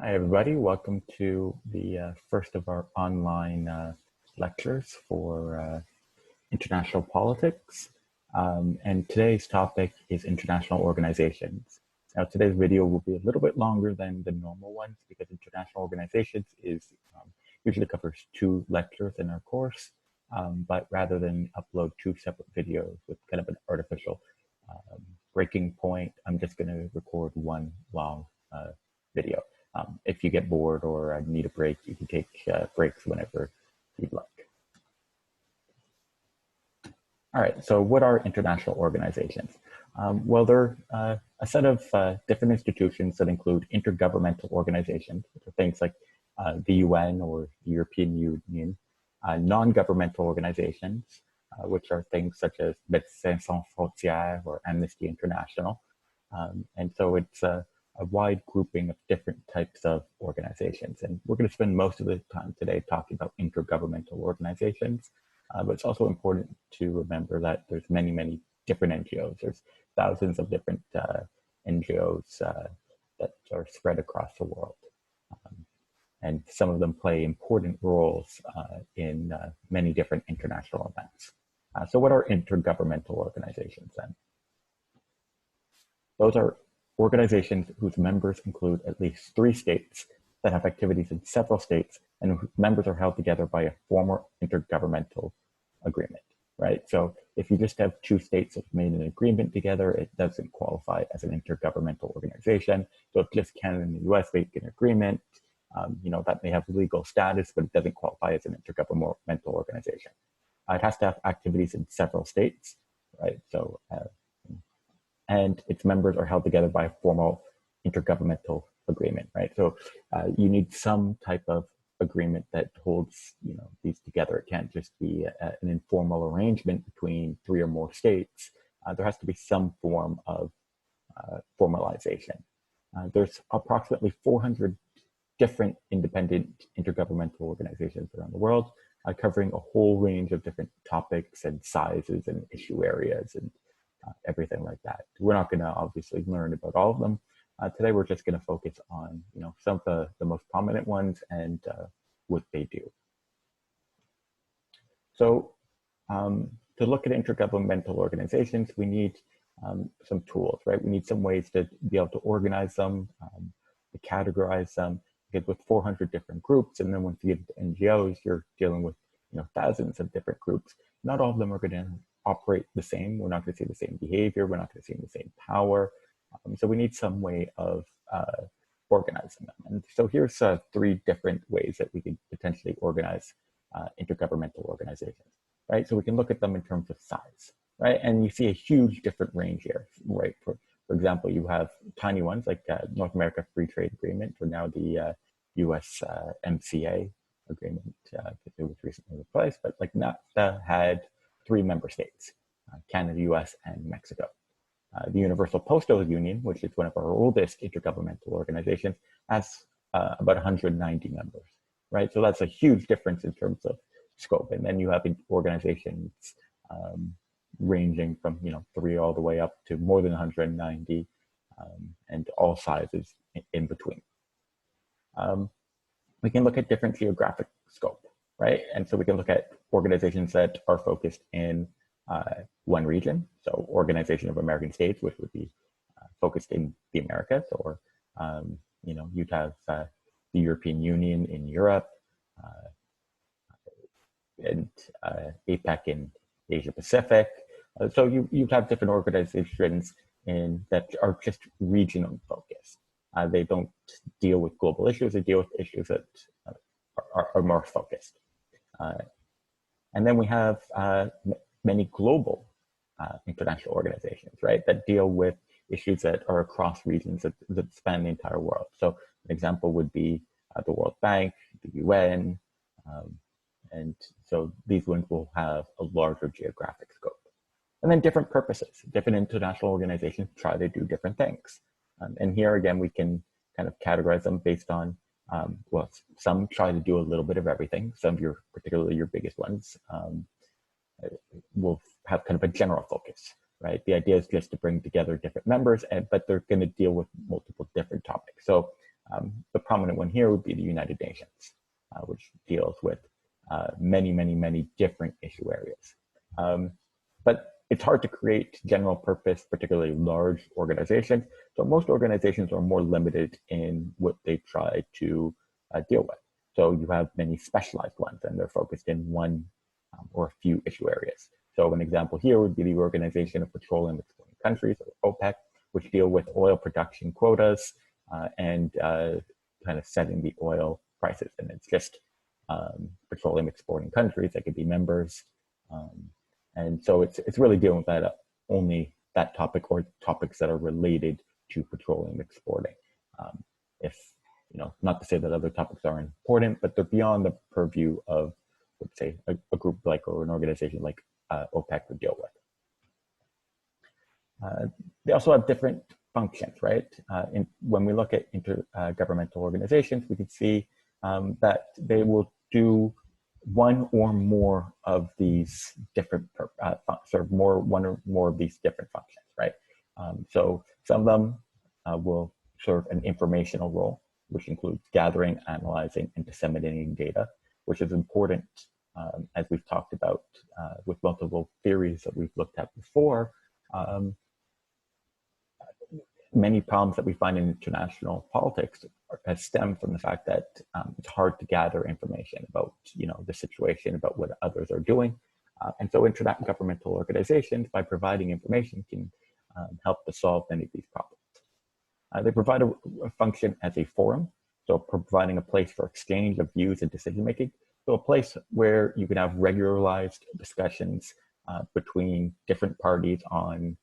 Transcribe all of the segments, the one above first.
Hi, everybody. Welcome to the first of our online lectures for international politics. And today's topic is international organizations. Now, today's video will be a little bit longer than the normal ones because international organizations usually covers 2 lectures in our course. But rather than upload 2 separate videos with kind of an artificial breaking point, I'm just going to record one long video. If you get bored or need a break, you can take breaks whenever you'd like. All right, so what are international organizations? Well, they're a set of different institutions that include intergovernmental organizations, which are things like the UN or the European Union, non-governmental organizations, which are things such as Médecins Sans Frontières or Amnesty International. And so it's a wide grouping of different types of organizations. And we're going to spend most of the time today talking about intergovernmental organizations. But it's also important to remember that there's many, many different NGOs. There's thousands of different NGOs that are spread across the world. And some of them play important roles in many different international events. So what are intergovernmental organizations then? Those are organizations whose members include at least 3 states that have activities in several states and whose members are held together by a formal intergovernmental agreement, right? So if you just have 2 states that have made an agreement together, it doesn't qualify as an intergovernmental organization. So if just Canada and the US make an agreement, that may have legal status, but it doesn't qualify as an intergovernmental organization. It has to have activities in several states, right? So, and its members are held together by a formal intergovernmental agreement, right? So you need some type of agreement that holds these together. It can't just be an informal arrangement between 3 or more states. There has to be some form of formalization. There's approximately 400 different independent intergovernmental organizations around the world, covering a whole range of different topics and sizes and issue areas and everything like that. We're not going to obviously learn about all of them. Today, we're just going to focus on some of the most prominent ones and what they do. So to look at intergovernmental organizations, we need some tools, right? We need some ways to be able to organize them, to categorize them, because with 400 different groups, and then once you get into NGOs, you're dealing with thousands of different groups. Not all of them are going to operate the same. We're not going to see the same behavior. We're not going to see the same power. So we need some way of organizing them. And so here's 3 different ways that we could potentially organize intergovernmental organizations, right? So we can look at them in terms of size, right? And you see a huge different range here, right? For example, you have tiny ones like North America Free Trade Agreement, or now the US MCA agreement, because it was recently replaced, but like NAFTA had 3 member states, Canada, US, and Mexico. The Universal Postal Union, which is one of our oldest intergovernmental organizations, has about 190 members, right? So that's a huge difference in terms of scope. And then you have organizations ranging from 3 all the way up to more than 190, and all sizes in between. We can look at different geographic scope, right? And so we can look at organizations that are focused in one region, so Organization of American States, which would be focused in the Americas, or you'd have the European Union in Europe, and APEC in Asia Pacific. So you'd have different organizations that are just regional focused. They don't deal with global issues; they deal with issues that are more focused. And then we have many global international organizations, right, that deal with issues that are across regions that span the entire world. So an example would be the World Bank, the UN, and so these ones will have a larger geographic scope. And then different purposes. Different international organizations try to do different things. And here again, we can kind of categorize them based on, well, some try to do a little bit of everything. Some of particularly your biggest ones, will have kind of a general focus, right? The idea is just to bring together different members, but they're going to deal with multiple different topics. So The prominent one here would be the United Nations, which deals with many different issue areas. But it's hard to create general purpose, particularly large organizations. So most organizations are more limited in what they try to deal with. So you have many specialized ones, and they're focused in one or a few issue areas. So an example here would be the Organization of Petroleum Exporting Countries, or OPEC, which deal with oil production quotas and kind of setting the oil prices. And it's just petroleum exporting countries that could be members. And so it's really dealing with that only that topic or topics that are related to petroleum exporting. If, not to say that other topics aren't important, but they're beyond the purview of, let's say, a group like, or an organization like OPEC would deal with. They also have different functions, right? When we look at intergovernmental organizations, we can see that they will do one or more of these different, one or more of these different functions, right? So some of them will serve an informational role, which includes gathering, analyzing, and disseminating data, which is important, as we've talked about with multiple theories that we've looked at before. Many problems that we find in international politics stem from the fact that it's hard to gather information about, the situation, about what others are doing. And so intergovernmental organizations, by providing information, can help to solve many of these problems. They provide a function as a forum, so providing a place for exchange of views and decision-making. So a place where you can have regularized discussions between different parties on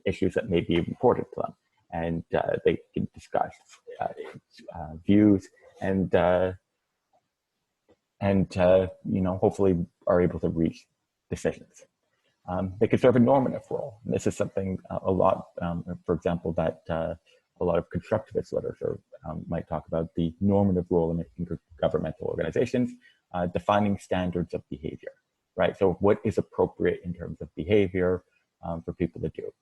issues that may be important to them. And they can discuss views and hopefully are able to reach decisions. They can serve a normative role. And this is something a lot, for example, that a lot of constructivist literature might talk about, the normative role in intergovernmental organizations, defining standards of behavior, right? So what is appropriate in terms of behavior for people to do?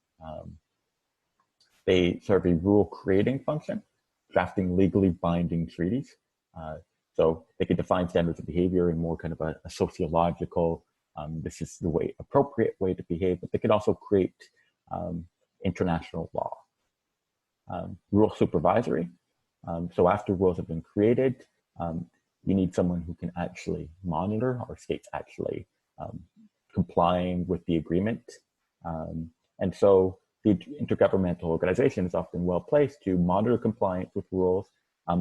They serve a rule creating function, drafting legally binding treaties. So they can define standards of behavior in more kind of a sociological, this is the appropriate way to behave, but they can also create international law. Rule supervisory. So after rules have been created, you need someone who can actually monitor are states actually complying with the agreement. And so the intergovernmental organization is often well placed to monitor compliance with rules,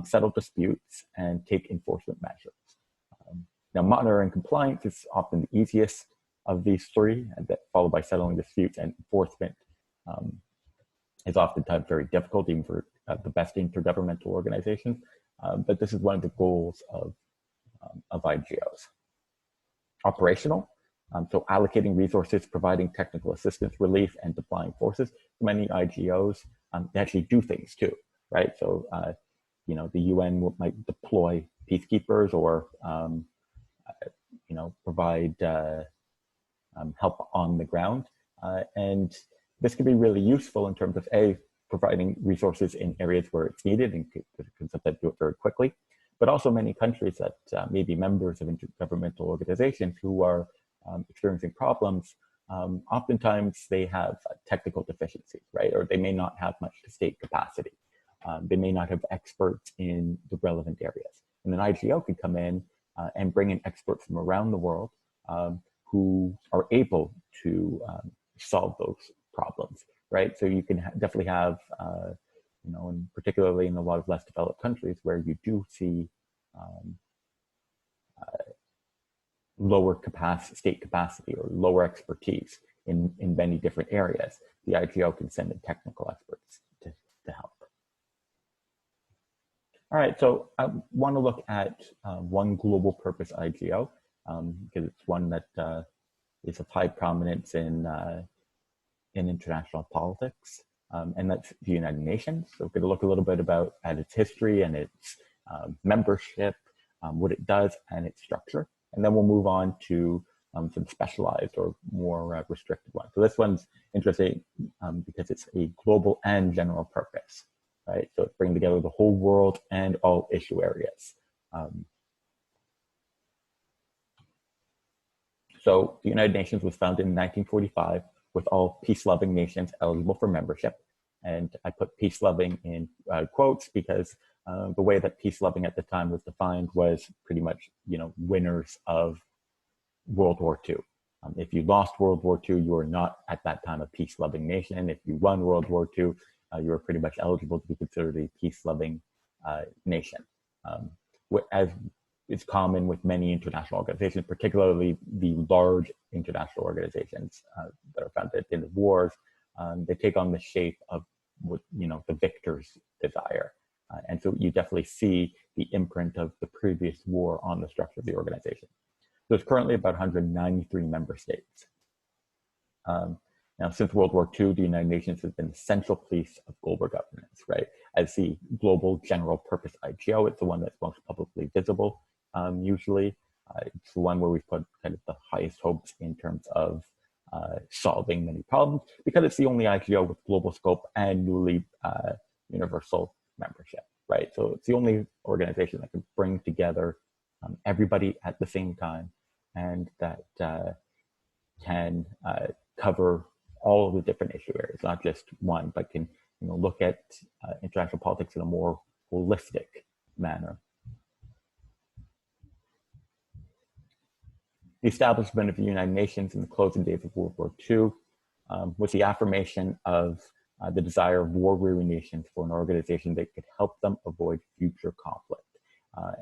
settle disputes, and take enforcement measures. Now, monitoring compliance is often the easiest of these three, and followed by settling disputes, and enforcement is oftentimes very difficult, even for the best intergovernmental organizations. But this is one of the goals of IGOs. Operational. So allocating resources, providing technical assistance, relief, and deploying forces. Many IGOs, they actually do things too, right? So, the UN might deploy peacekeepers or, provide help on the ground. And this can be really useful in terms of providing resources in areas where it's needed and can sometimes do it very quickly. But also many countries that may be members of intergovernmental organizations who are experiencing problems, oftentimes they have technical deficiencies, right? Or they may not have much state capacity. They may not have experts in the relevant areas. And an IGO could come in and bring in experts from around the world who are able to solve those problems, right? So you can definitely have, and particularly in a lot of less developed countries where you do see lower state capacity or lower expertise in many different areas, the IGO can send in technical experts to help. All right, so I want to look at one global purpose IGO because it's one that is of high prominence in international politics, and that's the United Nations. So we're going to look a little bit at its history and its membership, what it does, and its structure. And then we'll move on to some specialized or more restricted ones. So this one's interesting because it's a global and general purpose. right? So it's bringing together the whole world and all issue areas. So the United Nations was founded in 1945 with all peace-loving nations eligible for membership. And I put peace-loving in quotes because the way that peace-loving at the time was defined was pretty much, winners of World War II. If you lost World War II, you were not at that time a peace-loving nation. If you won World War II, you were pretty much eligible to be considered a peace-loving nation. As is common with many international organizations, particularly the large international organizations that are founded at the end of wars, they take on the shape of what, the victor's desire. And so you definitely see the imprint of the previous war on the structure of the organization. There's currently about 193 member states. Now, since World War II, the United Nations has been the central piece of global governance, right? As the global general purpose IGO, it's the one that's most publicly visible, usually. It's the one where we put kind of the highest hopes in terms of solving many problems, because it's the only IGO with global scope and newly universal membership, right? So it's the only organization that can bring together everybody at the same time, and that can cover all of the different issue areas, not just one, but can look at international politics in a more holistic manner. The establishment of the United Nations in the closing days of World War II was the affirmation of the desire of war-weary nations for an organization that could help them avoid future conflict.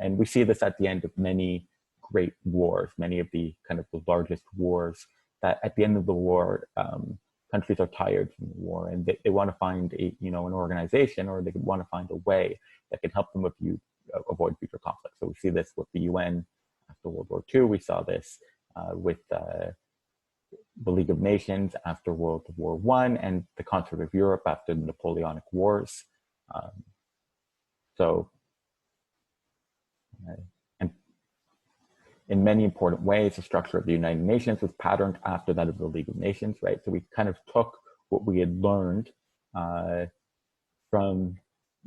And we see this at the end of many great wars, many of the kind of the largest wars, that at the end of the war, countries are tired from the war, and they want to find an organization, or they want to find a way that can help them avoid future conflict. So we see this with the UN after World War II. We saw this with the League of Nations after World War I, and the Concert of Europe after the Napoleonic Wars. And in many important ways, the structure of the United Nations was patterned after that of the League of Nations, right? So we kind of took what we had learned from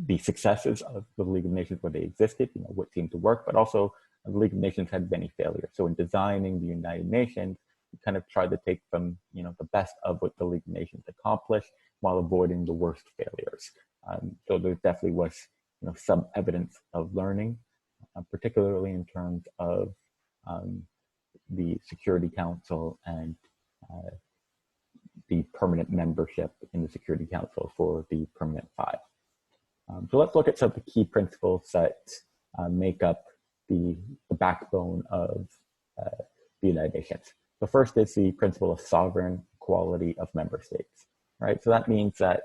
the successes of the League of Nations where they existed, what seemed to work, but also the League of Nations had many failures. So in designing the United Nations, we kind of tried to take from, the best of what the League of Nations accomplished while avoiding the worst failures. So there definitely was, some evidence of learning, particularly in terms of the Security Council and the permanent membership in the Security Council for the Permanent Five. So let's look at some of the key principles that make up the backbone of the United Nations. The first is the principle of sovereign equality of member states, right? So that means that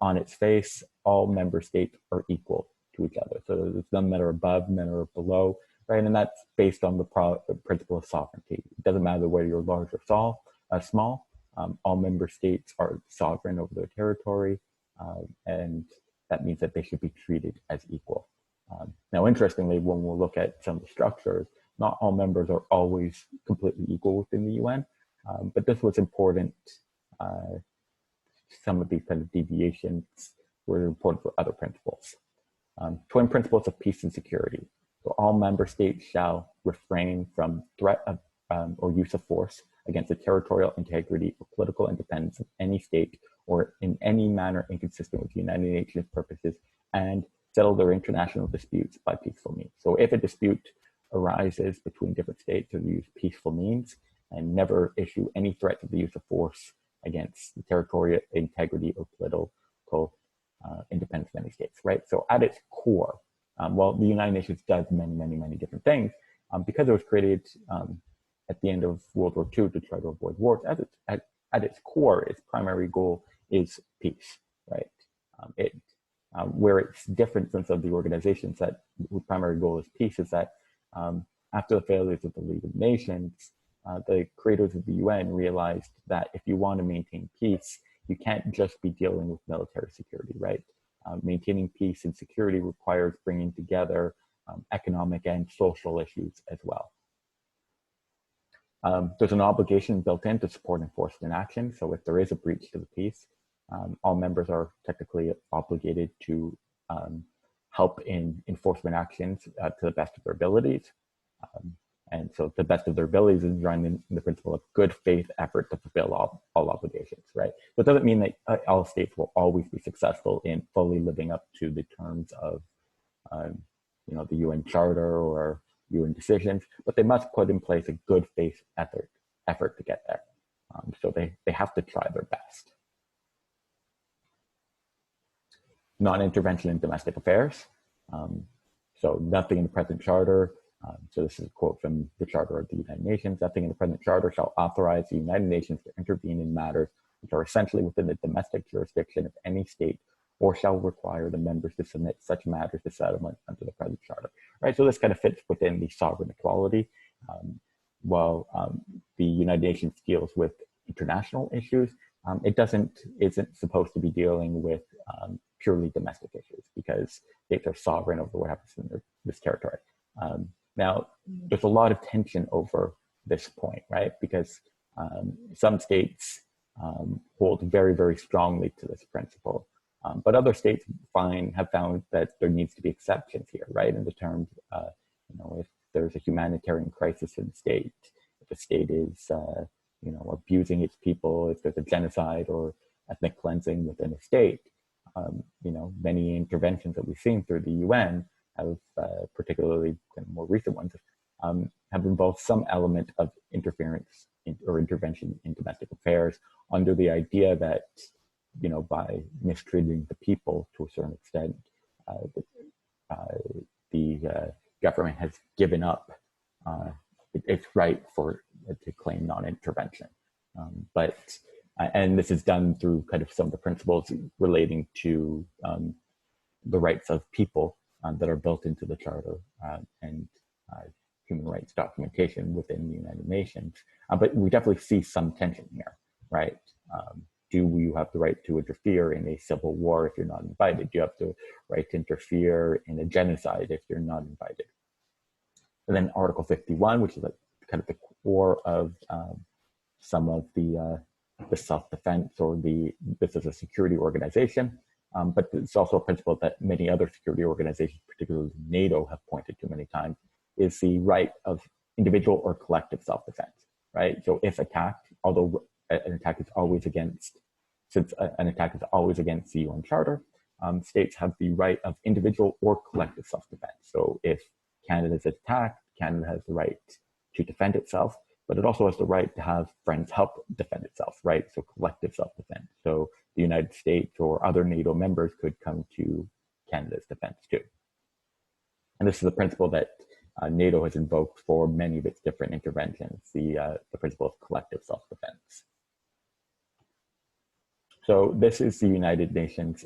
on its face, all member states are equal to each other. So there's none that are above, none are below, right? And that's based on the principle of sovereignty. It doesn't matter whether you're large or small. All member states are sovereign over their territory, and that means that they should be treated as equal. Now, interestingly, when we'll look at some of the structures, not all members are always completely equal within the UN, but this was important. Some of these kind of deviations were important for other principles. Twin principles of peace and security. So all member states shall refrain from threat of or use of force against the territorial integrity or political independence of any state, or in any manner inconsistent with the United Nations purposes, and settle their international disputes by peaceful means. So if a dispute arises between different states, to use peaceful means, and never issue any threats of the use of force against the territorial integrity or political independence of any states, right? So at its core, well, the United Nations does many different things, because it was created at the end of World War II to try to avoid wars. At its core, its primary goal is peace, right? Where it's different from some of the organizations that whose primary goal is peace is that after the failures of the League of Nations, the creators of the UN realized that if you want to maintain peace, you can't just be dealing with military security, right? Maintaining peace and security requires bringing together economic and social issues as well. There's an obligation built in to support enforcement action. So if there is a breach to the peace, All members are technically obligated to help in enforcement actions to the best of their abilities. And so the best of their abilities is run in the principle of good faith effort to fulfill all obligations, right? But it doesn't mean that all states will always be successful in fully living up to the terms of the UN Charter or UN decisions, but they must put in place a good faith effort to get there. So they have to try their best. Non-intervention in domestic affairs. So nothing in the present charter. So this is a quote from the Charter of the United Nations. Nothing in the present charter shall authorize the United Nations to intervene in matters which are essentially within the domestic jurisdiction of any state, or shall require the members to submit such matters to settlement under the present charter. Right. So this kind of fits within the sovereign equality. While the United Nations deals with international issues, it isn't supposed to be dealing with purely domestic issues, because states are sovereign over what happens in this territory. Now, there's a lot of tension over this point, right? Because some states hold very, very strongly to this principle, but other states have found that there needs to be exceptions here, right? In the terms, if there's a humanitarian crisis in the state, if the state is, abusing its people, if there's a genocide or ethnic cleansing within a state, many interventions that we've seen through the UN have, particularly more recent ones, have involved some element of interference or intervention in domestic affairs, under the idea that, by mistreating the people to a certain extent, the government has given up its right to claim non-intervention. And this is done through kind of some of the principles relating to the rights of people that are built into the Charter and human rights documentation within the United Nations. But we definitely see some tension here, right? Do you have the right to interfere in a civil war if you're not invited? Do you have the right to interfere in a genocide if you're not invited? And then Article 51, which is like kind of the core of some of the self-defense, or this is a security organization. But it's also a principle that many other security organizations, particularly NATO, have pointed to many times, is the right of individual or collective self-defense, right? So if attacked, although an attack is always against the UN Charter, states have the right of individual or collective self-defense. So if Canada is attacked, Canada has the right to defend itself, but it also has the right to have friends help defend itself, right? So collective self-defense. So the United States or other NATO members could come to Canada's defense too. And this is a principle that NATO has invoked for many of its different interventions, the principle of collective self-defense. So this is the United Nations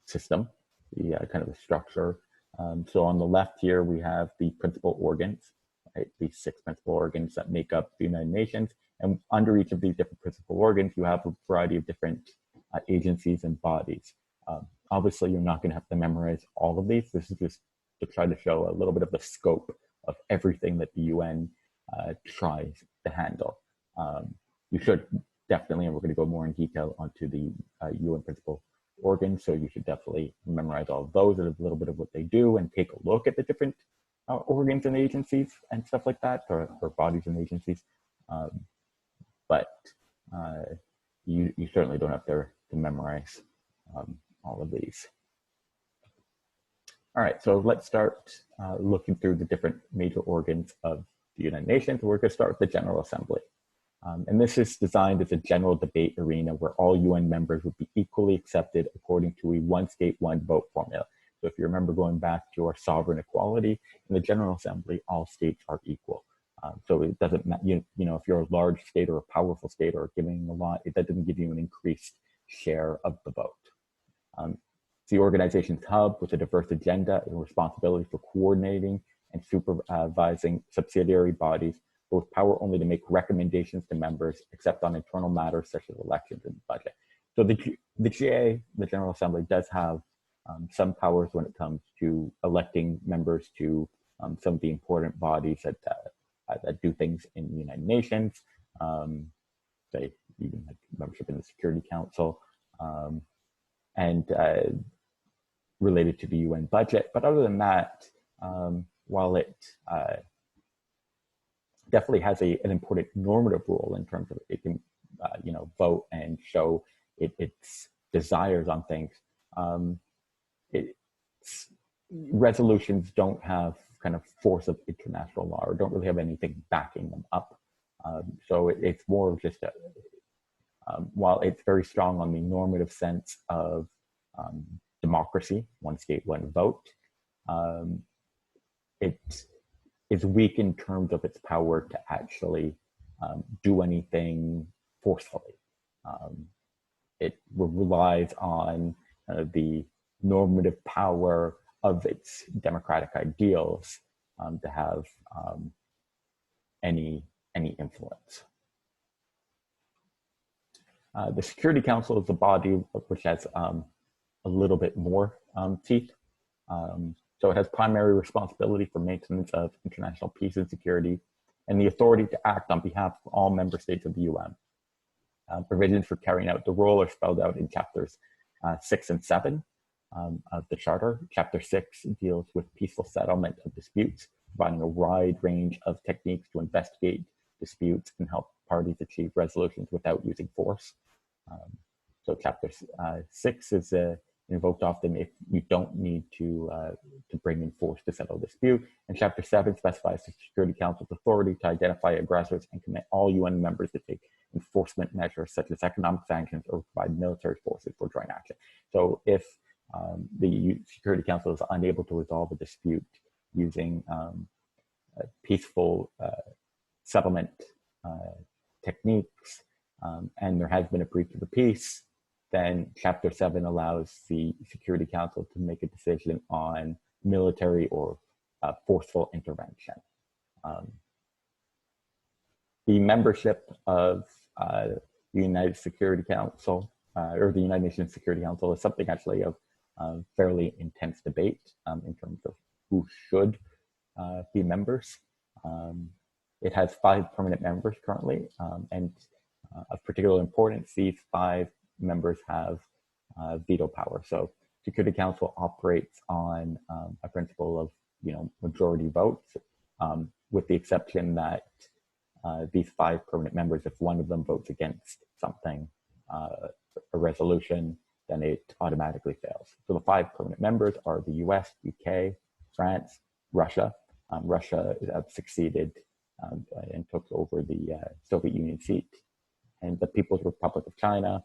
system, the kind of the structure. So on the left here, we have the principal organs, right? The 6 principal organs that make up the United Nations. And under each of these different principal organs, you have a variety of different agencies and bodies. Obviously, you're not going to have to memorize all of these. This is just to try to show a little bit of the scope of everything that the UN tries to handle. You should definitely, and we're going to go more in detail onto the UN principal organs, so you should definitely memorize all of those and a little bit of what they do, and take a look at the different organs and agencies and stuff like that, or bodies and agencies. But you certainly don't have to memorize all of these. All right, so let's start looking through the different major organs of the United Nations. We're going to start with the General Assembly. And this is designed as a general debate arena where all UN members would be equally accepted according to a one state, one vote formula. So if you remember going back to our sovereign equality, in the General Assembly, all states are equal. So it doesn't matter, if you're a large state or a powerful state or giving a lot, that doesn't give you an increased share of the vote. It's the organization's hub with a diverse agenda and responsibility for coordinating and supervising subsidiary bodies, but with power only to make recommendations to members, except on internal matters such as elections and budget. So the GA, the General Assembly, does have some powers when it comes to electing members to some of the important bodies that do things in the United Nations. They even have membership in the Security Council. and related to the UN budget. But other than that, while it definitely has an important normative role in terms of it can, vote and show its desires on things. Resolutions don't have kind of force of international law or don't really have anything backing them up. So it's more of just while it's very strong on the normative sense of democracy, one state, one vote, it is weak in terms of its power to actually do anything forcefully. It relies on the normative power of its democratic ideals to have any influence. The Security Council is a body which has a little bit more teeth. So it has primary responsibility for maintenance of international peace and security and the authority to act on behalf of all member states of the UN. Provisions for carrying out the role are spelled out in chapters 6 and 7 of the Charter. Chapter 6 deals with peaceful settlement of disputes, providing a wide range of techniques to investigate disputes and help parties achieve resolutions without using force. So chapter 6 is invoked often if you don't need to bring in force to settle a dispute. And chapter 7 specifies the Security Council's authority to identify aggressors and commit all UN members to take enforcement measures such as economic sanctions or provide military forces for joint action. So if the Security Council is unable to resolve a dispute using peaceful settlement techniques, and there has been a breach of the peace, then Chapter 7 allows the Security Council to make a decision on military or forceful intervention. The membership of the United Security Council, or the United Nations Security Council, is something actually of fairly intense debate in terms of who should be members. It has 5 permanent members currently, and of particular importance, these 5 members have veto power. So Security Council operates on a principle of majority votes, with the exception that these 5 permanent members, if one of them votes against something, a resolution, then it automatically fails. So the 5 permanent members are the US, UK, France, Russia. Russia succeeded and took over the Soviet Union seat, and the People's Republic of China,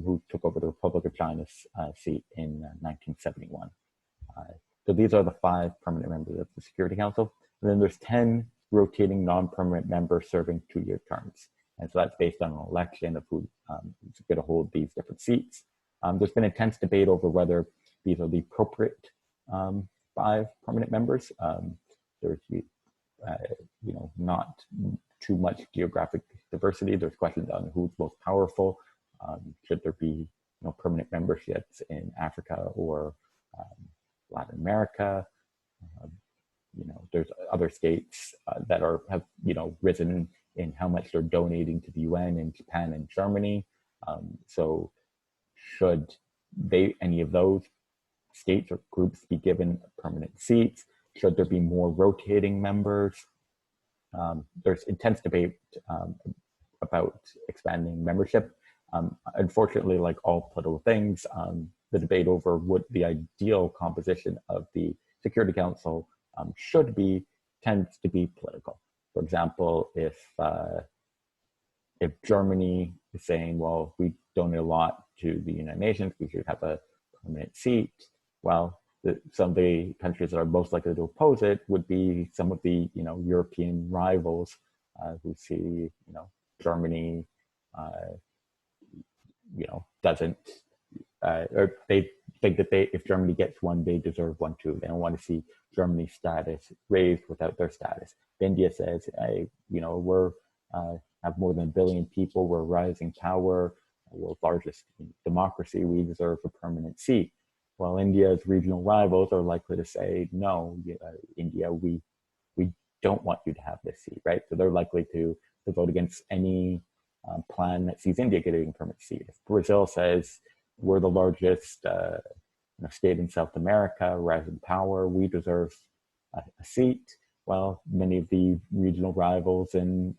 who took over the Republic of China's seat in 1971. So these are the 5 permanent members of the Security Council. And then there's 10 rotating non-permanent members serving 2-year terms. And so that's based on an election of who's going to hold these different seats. There's been intense debate over whether these are the appropriate 5 permanent members. There's not too much geographic diversity. There's questions on who's most powerful. Should there be permanent memberships in Africa or Latin America? There's other states that have risen in how much they're donating to the UN in Japan and Germany. So should any of those states or groups be given permanent seats? Should there be more rotating members? There's intense debate about expanding membership. Unfortunately, like all political things, the debate over what the ideal composition of the Security Council should be tends to be political. For example, if Germany is saying, well, we donate a lot to the United Nations, we should have a permanent seat. Well, some of the countries that are most likely to oppose it would be some of the European rivals who see Germany doesn't or they think that if Germany gets one, they deserve one too. They don't want to see Germany's status raised without their status. India says, we're have more than 1 billion people, we're a rising power, we're the largest democracy, we deserve a permanent seat. While India's regional rivals are likely to say, no, India, we don't want you to have this seat, right? So they're likely to vote against any plan that sees India getting a permanent seat. If Brazil says, we're the largest state in South America, rising power, we deserve a seat. Well, many of the regional rivals in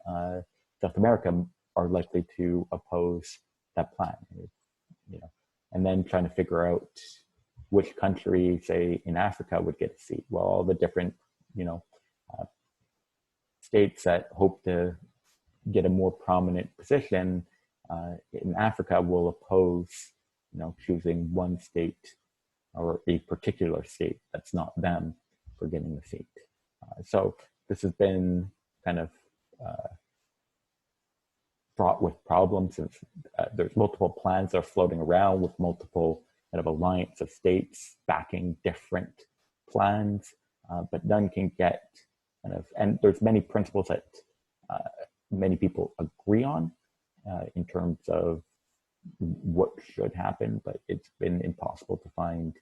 South America are likely to oppose that plan. And then trying to figure out which country, say in Africa, would get a seat. Well, all the different, states that hope to get a more prominent position in Africa will oppose, choosing one state or a particular state that's not them for getting the seat. So this has been kind of fraught with problems. Since there's multiple plans that are floating around with multiple kind of alliance of states backing different plans, but none can get and there's many principles that many people agree on in terms of what should happen, but it's been impossible to find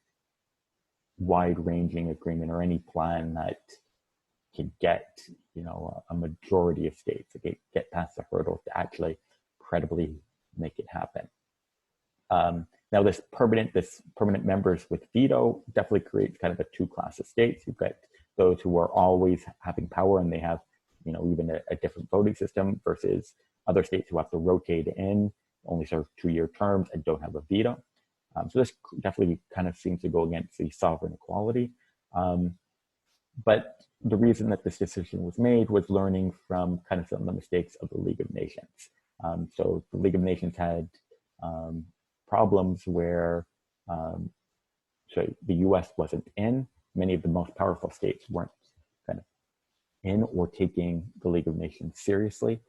wide-ranging agreement or any plan that can get a majority of states to get past the hurdle to actually credibly make it happen. Now this permanent members with veto definitely creates kind of a two class of states. You've got those who are always having power and they have even a different voting system versus other states who have to rotate in, only serve 2-year terms and don't have a veto. So this definitely kind of seems to go against the sovereign equality. But the reason that this decision was made was learning from kind of some of the mistakes of the League of Nations. So the League of Nations had problems where so the US wasn't in. Many of the most powerful states weren't kind of in or taking the League of Nations seriously.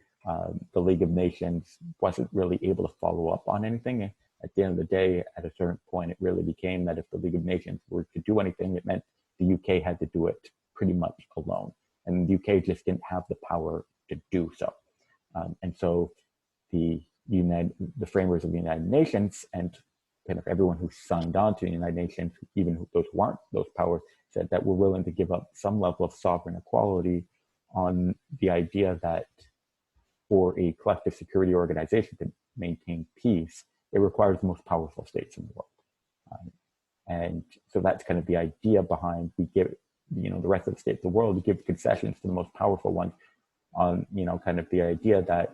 The League of Nations wasn't really able to follow up on anything. At the end of the day, at a certain point, it really became that if the League of Nations were to do anything, it meant the UK had to do it pretty much alone. And the UK just didn't have the power to do so. And so the framers of the United Nations and kind of everyone who signed on to the United Nations, even those who aren't those powers, said that we're willing to give up some level of sovereign equality on the idea that for a collective security organization to maintain peace, it requires the most powerful states in the world. And so that's kind of the idea behind we give, the rest of the states of the world, we give concessions to the most powerful ones on, kind of the idea that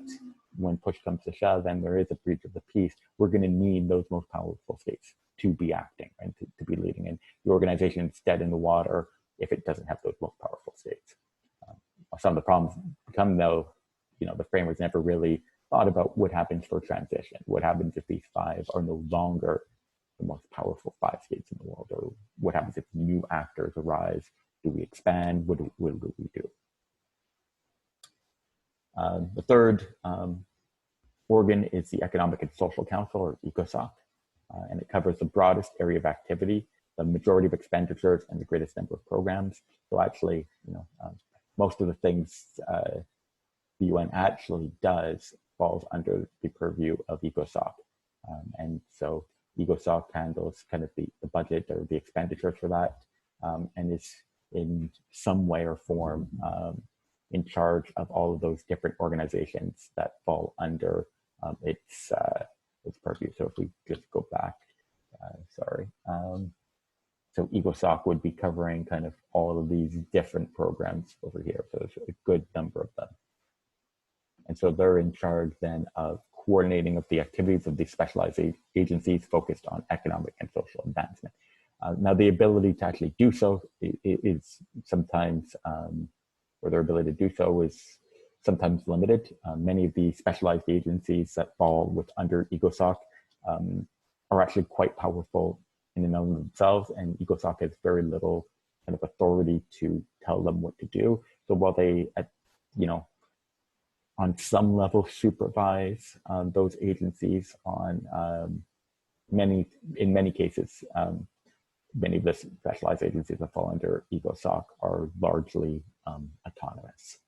when push comes to shove and there is a breach of the peace, we're going to need those most powerful states to be acting and to be leading. And the organization is dead in the water if it doesn't have those most powerful states. Some of the problems become, though, the framers never really thought about what happens for transition. What happens if these 5 are no longer the most powerful 5 states in the world? Or what happens if new actors arise? Do we expand? What do we do? The third organ is the Economic and Social Council, or ECOSOC, and it covers the broadest area of activity, the majority of expenditures, and the greatest number of programs. So actually, most of the things the UN actually does falls under the purview of ECOSOC. And so ECOSOC handles kind of the budget or the expenditures for that, and is in some way or form in charge of all of those different organizations that fall under its purview. So if we just go back, so ECOSOC would be covering kind of all of these different programs over here. So there's a good number of them. And so they're in charge then of coordinating of the activities of these specialized agencies focused on economic and social advancement. Now the ability to actually do so is sometimes, or their ability to do so is sometimes limited. Many of the specialized agencies that fall under ECOSOC are actually quite powerful in and of themselves, and ECOSOC has very little kind of authority to tell them what to do. So while they, on some level supervise those agencies on in many cases, many of the specialized agencies that fall under ECOSOC are largely autonomous.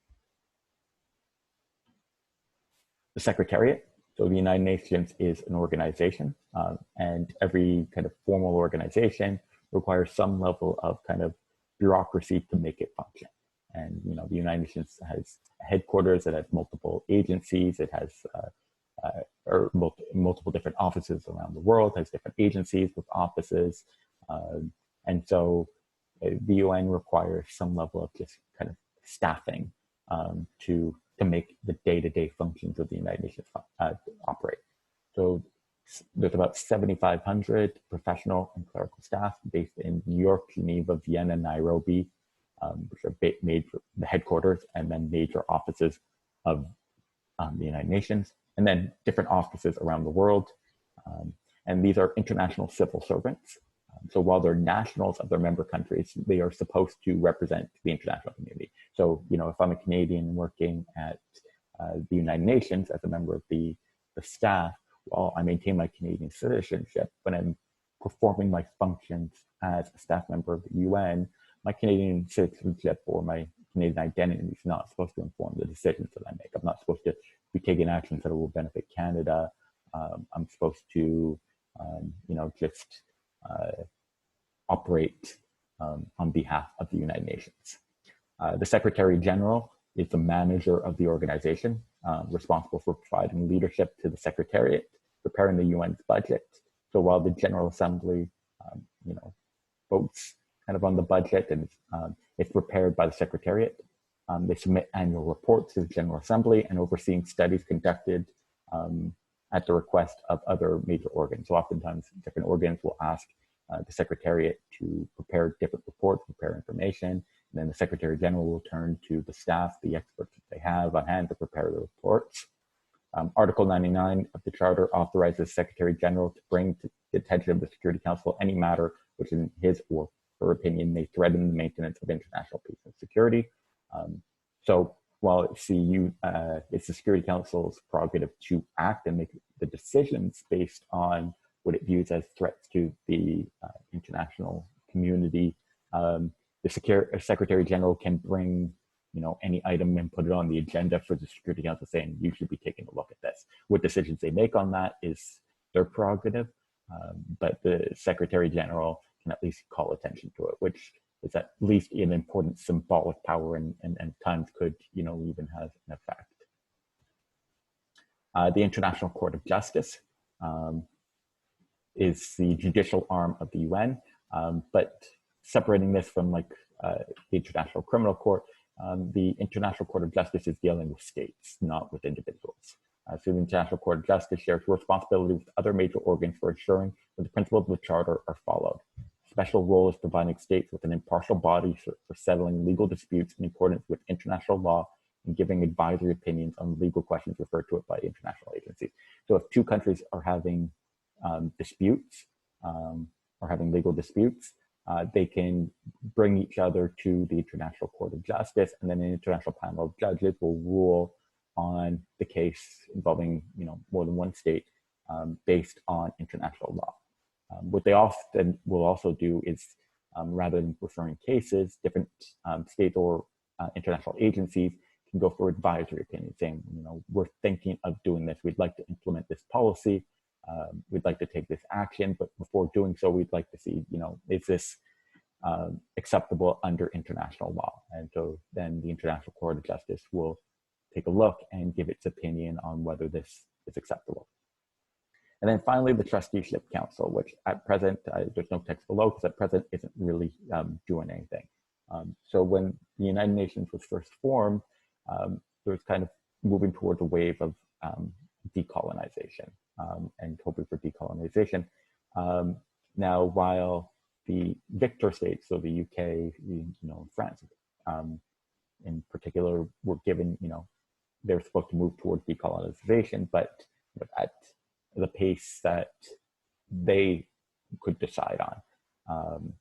The Secretariat. So the United Nations is an organization, and every kind of formal organization requires some level of kind of bureaucracy to make it function. And the United Nations has headquarters, it has multiple agencies, it has or multiple different offices around the world, has different agencies with offices. And so the UN requires some level of just kind of staffing to make the day-to-day functions of the United Nations operate. So there's about 7,500 professional and clerical staff based in New York, Geneva, Vienna, Nairobi, which are the headquarters and then major offices of the United Nations, and then different offices around the world. And these are international civil servants. So while they're nationals of their member countries, they are supposed to represent the international community. So, if I'm a Canadian working at the United Nations as a member of the staff, well, I maintain my Canadian citizenship, but I'm performing my functions as a staff member of the UN. My Canadian citizenship or my Canadian identity is not supposed to inform the decisions that I make. I'm not supposed to be taking actions that will benefit Canada. I'm supposed to, just operate on behalf of the United Nations. The Secretary General is the manager of the organization, responsible for providing leadership to the Secretariat, preparing the UN's budget. So while the General Assembly, votes kind of on the budget and it's prepared by the Secretariat, they submit annual reports to the General Assembly and overseeing studies conducted at the request of other major organs. So oftentimes different organs will ask the Secretariat to prepare different reports, prepare information, and then the Secretary General will turn to the staff, the experts that they have on hand to prepare the reports. Article 99 of the Charter authorizes the Secretary General to bring to the attention of the Security Council any matter which in his or her opinion may threaten the maintenance of international peace and security. So while it's the Security Council's prerogative to act and make the decisions based on what it views as threats to the international community, the Secretary General can bring any item and put it on the agenda for the Security Council, saying you should be taking a look at this. What decisions they make on that is their prerogative, but the Secretary General can at least call attention to it, which is at least an important symbolic power and times could even have an effect. The International Court of Justice is the judicial arm of the UN, but separating this from the International Criminal Court, the International Court of Justice is dealing with states, not with individuals. So the International Court of Justice shares responsibility with other major organs for ensuring that the principles of the Charter are followed. Special role is providing states with an impartial body for settling legal disputes in accordance with international law and giving advisory opinions on legal questions referred to it by international agencies. So if two countries are having disputes or having legal disputes, they can bring each other to the International Court of Justice, and then an international panel of judges will rule on the case involving more than one state based on international law. What they often will also do is, rather than referring cases, different states or international agencies can go for advisory opinions, saying, we're thinking of doing this. We'd like to implement this policy. We'd like to take this action, but before doing so, we'd like to see, is this acceptable under international law? And so then the International Court of Justice will take a look and give its opinion on whether this is acceptable. And then finally, the Trusteeship Council, which at present, there's no text below because at present isn't really doing anything. So when the United Nations was first formed, there was kind of moving towards a wave of decolonization and hoping for decolonization. Now, while the victor states, so the UK, France, in particular, were given, they're supposed to move towards decolonization, but at the pace that they could decide on.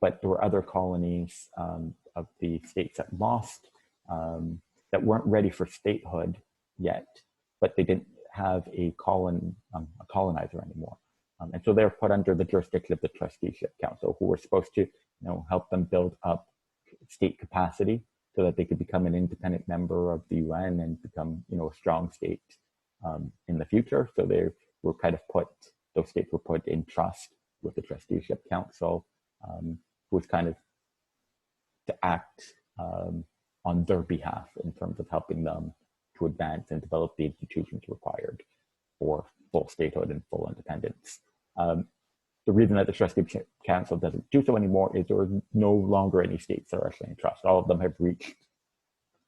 But there were other colonies of the states that lost that weren't ready for statehood yet, but they didn't have a colonizer anymore. And so they're put under the jurisdiction of the Trusteeship Council, who were supposed to help them build up state capacity so that they could become an independent member of the UN and become a strong state in the future. So they were kind of those states were put in trust with the Trusteeship Council, who was kind of to act on their behalf in terms of helping them to advance and develop the institutions required for full statehood and full independence. The reason that the Trusteeship Council doesn't do so anymore is there are no longer any states that are actually in trust. All of them have reached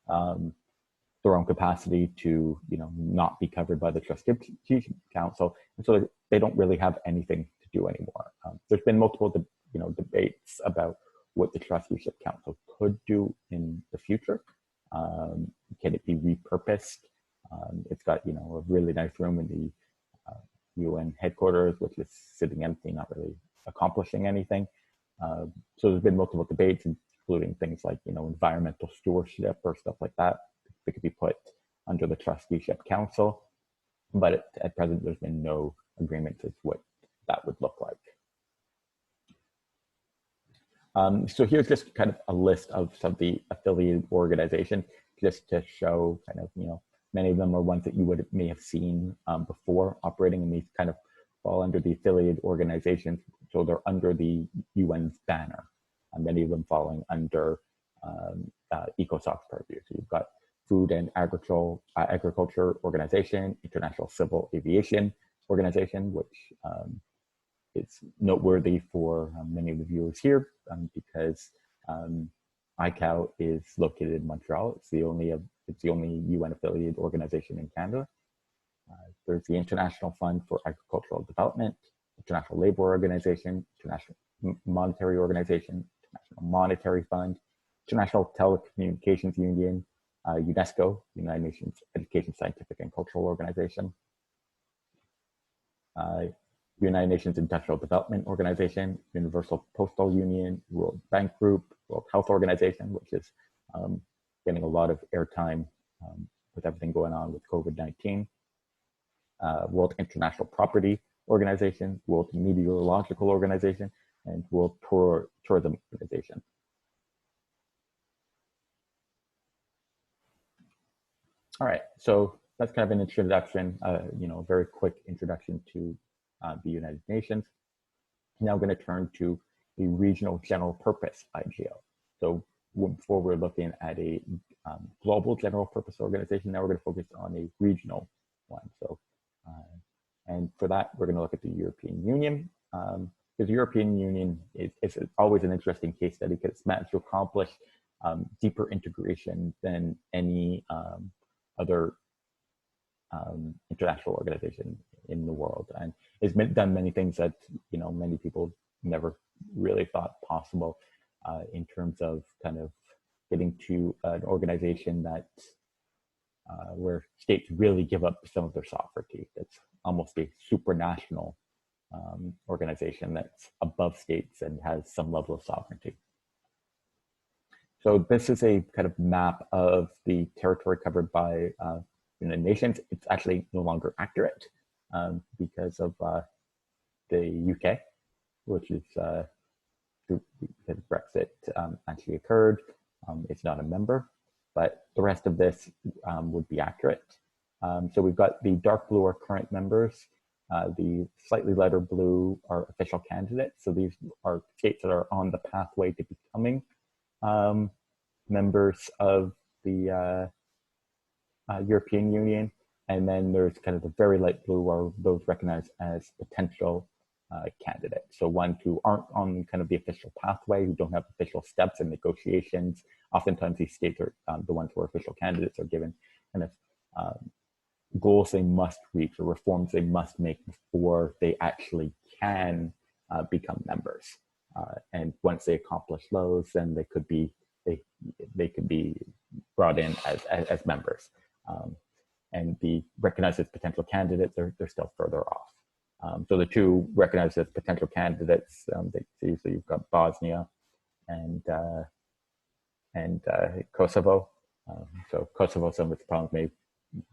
their own capacity to, not be covered by the Trusteeship Council, and so they don't really have anything to do anymore. There's been multiple, debates about what the Trusteeship Council could do in the future. Can it be repurposed? It's got, a really nice room in the UN headquarters, which is sitting empty, not really accomplishing anything. So there's been multiple debates, including things like, environmental stewardship or stuff like that. They could be put under the Trusteeship Council, but at present, there's been no agreement as to what that would look like. So here's just kind of a list of some of the affiliated organizations, just to show kind of, many of them are ones that you may have seen before operating, and these kind of fall under the affiliated organizations. So they're under the UN's banner, and many of them falling under ECOSOC's purview. So you've got Food and Agriculture Organization, International Civil Aviation Organization, which is noteworthy for many of the viewers here because ICAO is located in Montreal. It's the only UN affiliated organization in Canada. There's the International Fund for Agricultural Development, International Labour Organization, International Monetary Organization, International Monetary Fund, International Telecommunications Union, UNESCO, United Nations Education, Scientific and Cultural Organization, United Nations Industrial Development Organization, Universal Postal Union, World Bank Group, World Health Organization, which is getting a lot of airtime with everything going on with COVID-19, World International Property Organization, World Meteorological Organization, and World Tourism Organization. All right, so that's kind of an introduction, a very quick introduction to the United Nations. Now I'm going to turn to the regional general purpose IGO. So before we're looking at a global general purpose organization, now we're going to focus on a regional one. So, and for that, we're going to look at the European Union. Because the European Union is always an interesting case study because it's managed to accomplish deeper integration than any other international organization in the world, and it's done many things that many people never really thought possible in terms of kind of getting to an organization that where states really give up some of their sovereignty. That's almost a supranational organization that's above states and has some level of sovereignty. So this is a kind of map of the territory covered by United Nations. It's actually no longer accurate because of the UK, which is because Brexit actually occurred. It's not a member, but the rest of this would be accurate. So we've got the dark blue are current members. The slightly lighter blue are official candidates. So these are states that are on the pathway to becoming members of the European Union. And then there's kind of the very light blue are those recognized as potential candidates. So ones who aren't on kind of the official pathway, who don't have official steps and negotiations. Oftentimes these states are the ones who are official candidates are given kind of goals they must reach or reforms they must make before they actually can become members. And once they accomplish those, then they could be brought in as members. And the recognized as potential candidates, they're still further off. So the two recognized as potential candidates, so you've got Bosnia and Kosovo. So Kosovo, some of its problems may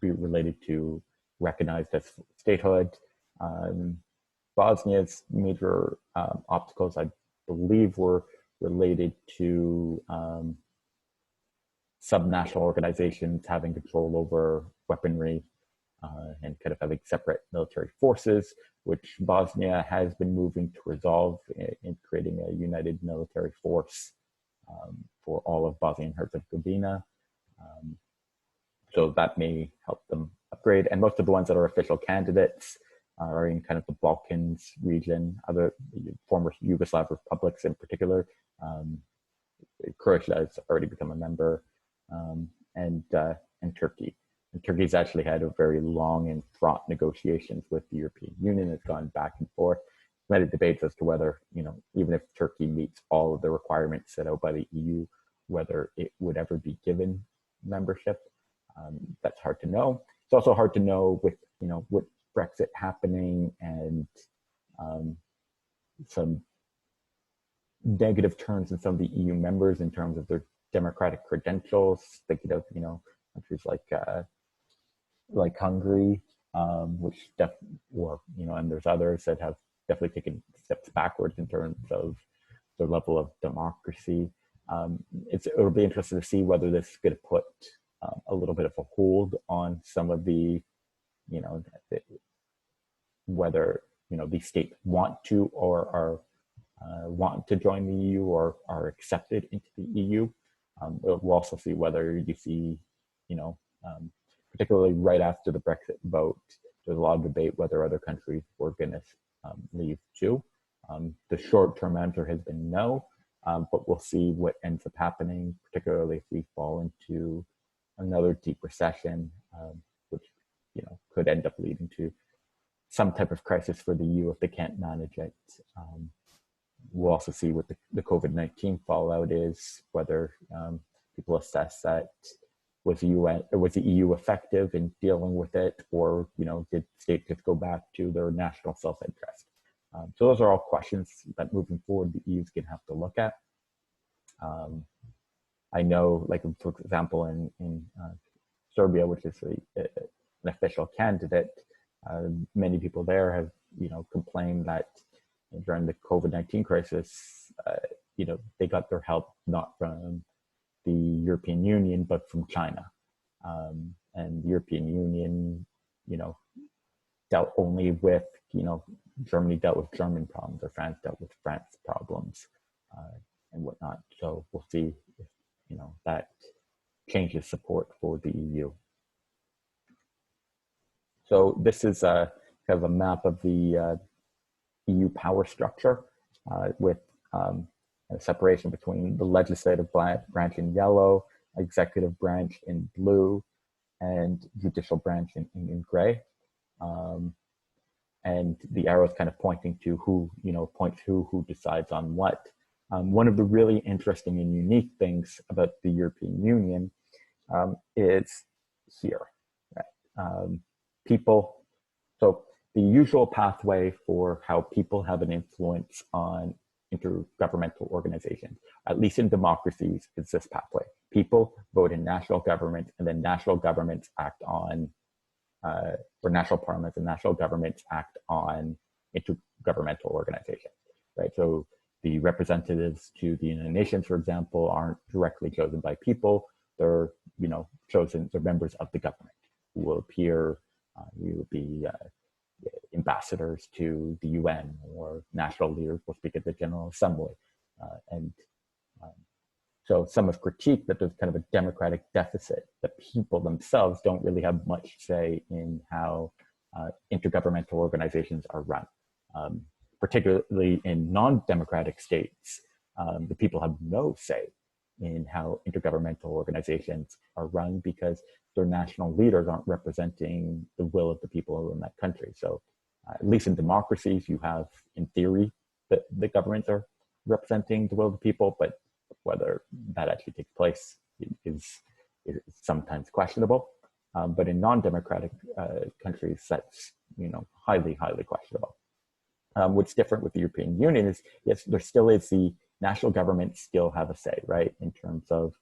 be related to recognized as statehood. Bosnia's major obstacles, I believe, were related to subnational organizations having control over weaponry and kind of having separate military forces, which Bosnia has been moving to resolve in creating a united military force for all of Bosnia and Herzegovina. So that may help them upgrade. And most of the ones that are official candidates are in kind of the Balkans region, other former Yugoslav republics in particular. Croatia has already become a member, and Turkey. And Turkey's actually had a very long and fraught negotiations with the European Union. It's gone back and forth. Many debates as to whether, even if Turkey meets all of the requirements set out by the EU, whether it would ever be given membership. That's hard to know. It's also hard to know with, with Brexit happening and some negative turns in some of the EU members in terms of their democratic credentials. Thinking of, countries like Hungary, which and there's others that have definitely taken steps backwards in terms of their level of democracy. It'll be interesting to see whether this is going to put a little bit of a hold on some of the, whether these states want to or are want to join the EU or are accepted into the EU. We'll also see whether you see, particularly right after the Brexit vote, there's a lot of debate whether other countries were going to leave too. The short-term answer has been no, but we'll see what ends up happening, particularly if we fall into another deep recession, which could end up leading to some type of crisis for the EU if they can't manage it. We'll also see what the COVID-19 fallout is, whether people assess that was the EU effective in dealing with it, or did states just go back to their national self-interest? So those are all questions that moving forward the EU is going to have to look at. I know, like for example, in Serbia, which is an official candidate, many people there have complained that during the COVID-19 crisis, they got their help not from the European Union, but from China. And the European Union, dealt only with, Germany dealt with German problems, or France dealt with France problems, and whatnot. So we'll see if, that changes support for the EU. So this is kind of a map of the EU power structure with a separation between the legislative branch in yellow, executive branch in blue, and judicial branch in gray. And the arrow is kind of pointing to who decides on what. One of the really interesting and unique things about the European Union is here. Right? So the usual pathway for how people have an influence on intergovernmental organizations, at least in democracies, is this pathway. People vote in national government, and then national governments act on, or national parliaments and national governments act on intergovernmental organizations, right? So the representatives to the United Nations, for example, aren't directly chosen by people. They're, chosen, they're members of the government who will appear, who will be ambassadors to the UN, or national leaders will speak at the General Assembly. So some have critiqued that there's kind of a democratic deficit, that people themselves don't really have much say in how intergovernmental organizations are run. Particularly in non-democratic states, the people have no say in how intergovernmental organizations are run, because their national leaders aren't representing the will of the people in that country. So at least in democracies, you have, in theory, that the governments are representing the will of the people, but whether that actually takes place is sometimes questionable. But in non-democratic countries, that's highly, highly questionable. What's different with the European Union is, yes, there still is the national governments still have a say, right, in terms of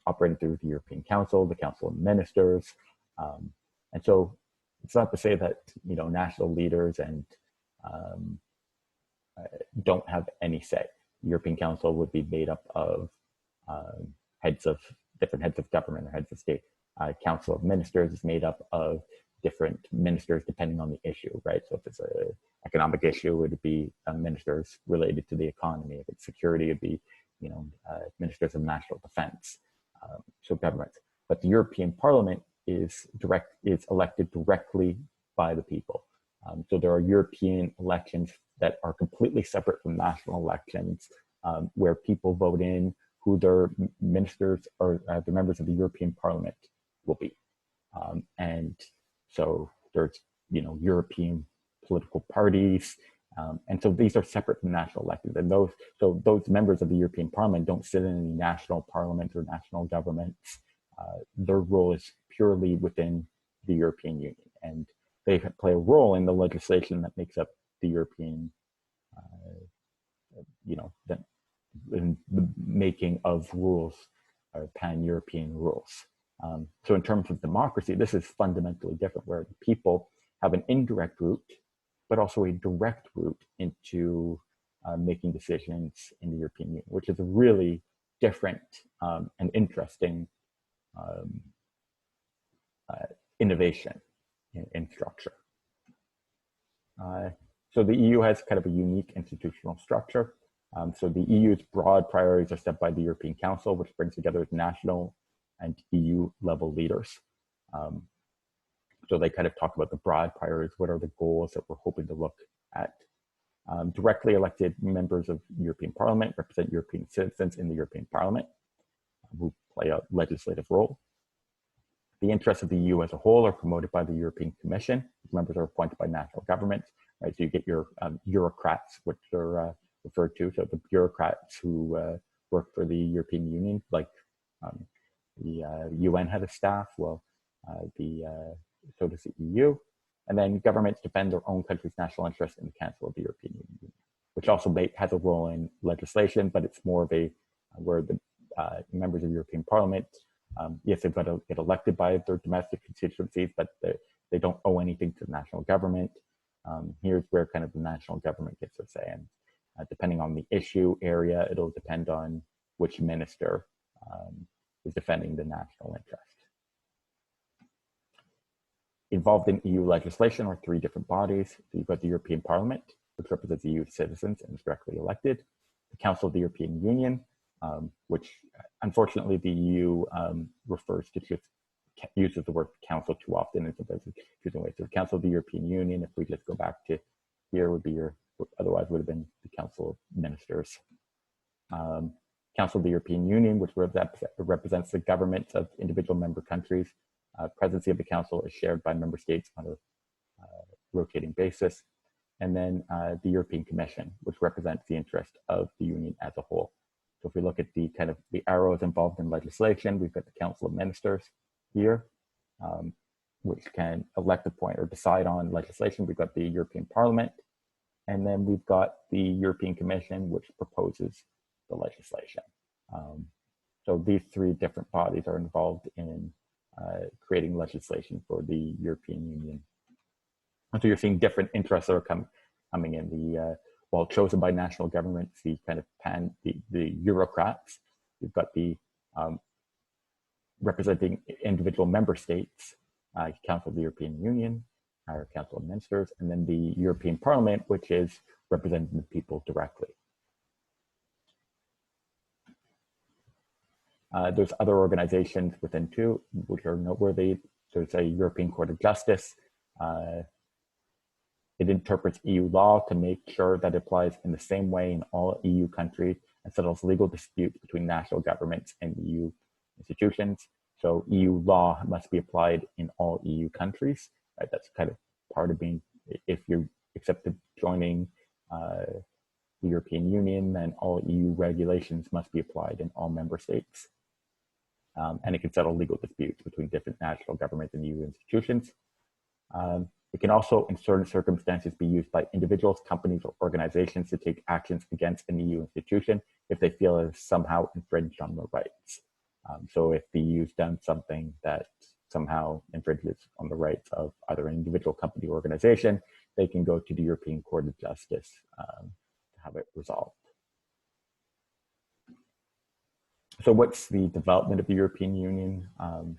operating through the European Council, the Council of Ministers. And so it's not to say that, national leaders and don't have any say. The European Council would be made up of different heads of government or heads of state. Council of Ministers is made up of different ministers depending on the issue, right? So if it's an economic issue, it would be ministers related to the economy. If it's security, it'd be, ministers of national defense. So governments. But the European Parliament is elected directly by the people. So there are European elections that are completely separate from national elections, where people vote in who their ministers or the members of the European Parliament will be. And so there's, European political parties. And so these are separate from national elections. And those members of the European Parliament don't sit in any national parliaments or national governments. Their role is purely within the European Union. And they play a role in the legislation that makes up the European, in the making of rules, pan-European rules. So in terms of democracy, this is fundamentally different, where the people have an indirect route, but also a direct route into making decisions in the European Union, which is a really different and interesting innovation in structure. So the EU has kind of a unique institutional structure. So the EU's broad priorities are set by the European Council, which brings together national and EU level leaders. So they kind of talk about the broad priorities. What are the goals that we're hoping to look at? Directly elected members of European Parliament represent European citizens in the European Parliament, who play a legislative role. The interests of the EU as a whole are promoted by the European Commission. Members are appointed by national governments, right? So you get your bureaucrats, which are referred to. So the bureaucrats who work for the European Union, like the UN head of staff, well, so does the EU. And then governments defend their own country's national interests in the Council of the European Union, which also has a role in legislation, but it's more of a, where the members of the European Parliament, yes, they've got to get elected by their domestic constituencies, but they don't owe anything to the national government. Here's where kind of the national government gets their say. And depending on the issue area, it'll depend on which minister is defending the national interest. Involved in EU legislation are three different bodies. So you've got the European Parliament, which represents EU citizens and is directly elected. The Council of the European Union, which unfortunately the EU refers to, just uses the word council too often in sometimes confusing ways. So the Council of the European Union, if we just go back to here, would be otherwise would have been the Council of Ministers. Council of the European Union, which represents the governments of individual member countries. Presidency of the Council is shared by member states on a rotating basis. And then the European Commission, which represents the interest of the Union as a whole. So if we look at the kind of the arrows involved in legislation, we've got the Council of Ministers here, which can elect, appoint, or decide on legislation. We've got the European Parliament, and then we've got the European Commission, which proposes the legislation. So these three different bodies are involved in creating legislation for the European Union. And so you're seeing different interests that are coming in. The while chosen by national governments, the kind of the bureaucrats. We've got the representing individual member states, Council of the European Union, or Council of Ministers, and then the European Parliament, which is representing the people directly. There's other organizations within too, which are noteworthy. There's a European Court of Justice. It interprets EU law to make sure that it applies in the same way in all EU countries and settles legal disputes between national governments and EU institutions. So EU law must be applied in all EU countries. Right? That's kind of part of being, if you're accepted joining the European Union, then all EU regulations must be applied in all member states. And it can settle legal disputes between different national governments and EU institutions. It can also, in certain circumstances, be used by individuals, companies, or organizations to take actions against an EU institution if they feel it has somehow infringed on their rights. So if the EU's done something that somehow infringes on the rights of either an individual, company, or organization, they can go to the European Court of Justice to have it resolved. So what's the development of the European Union?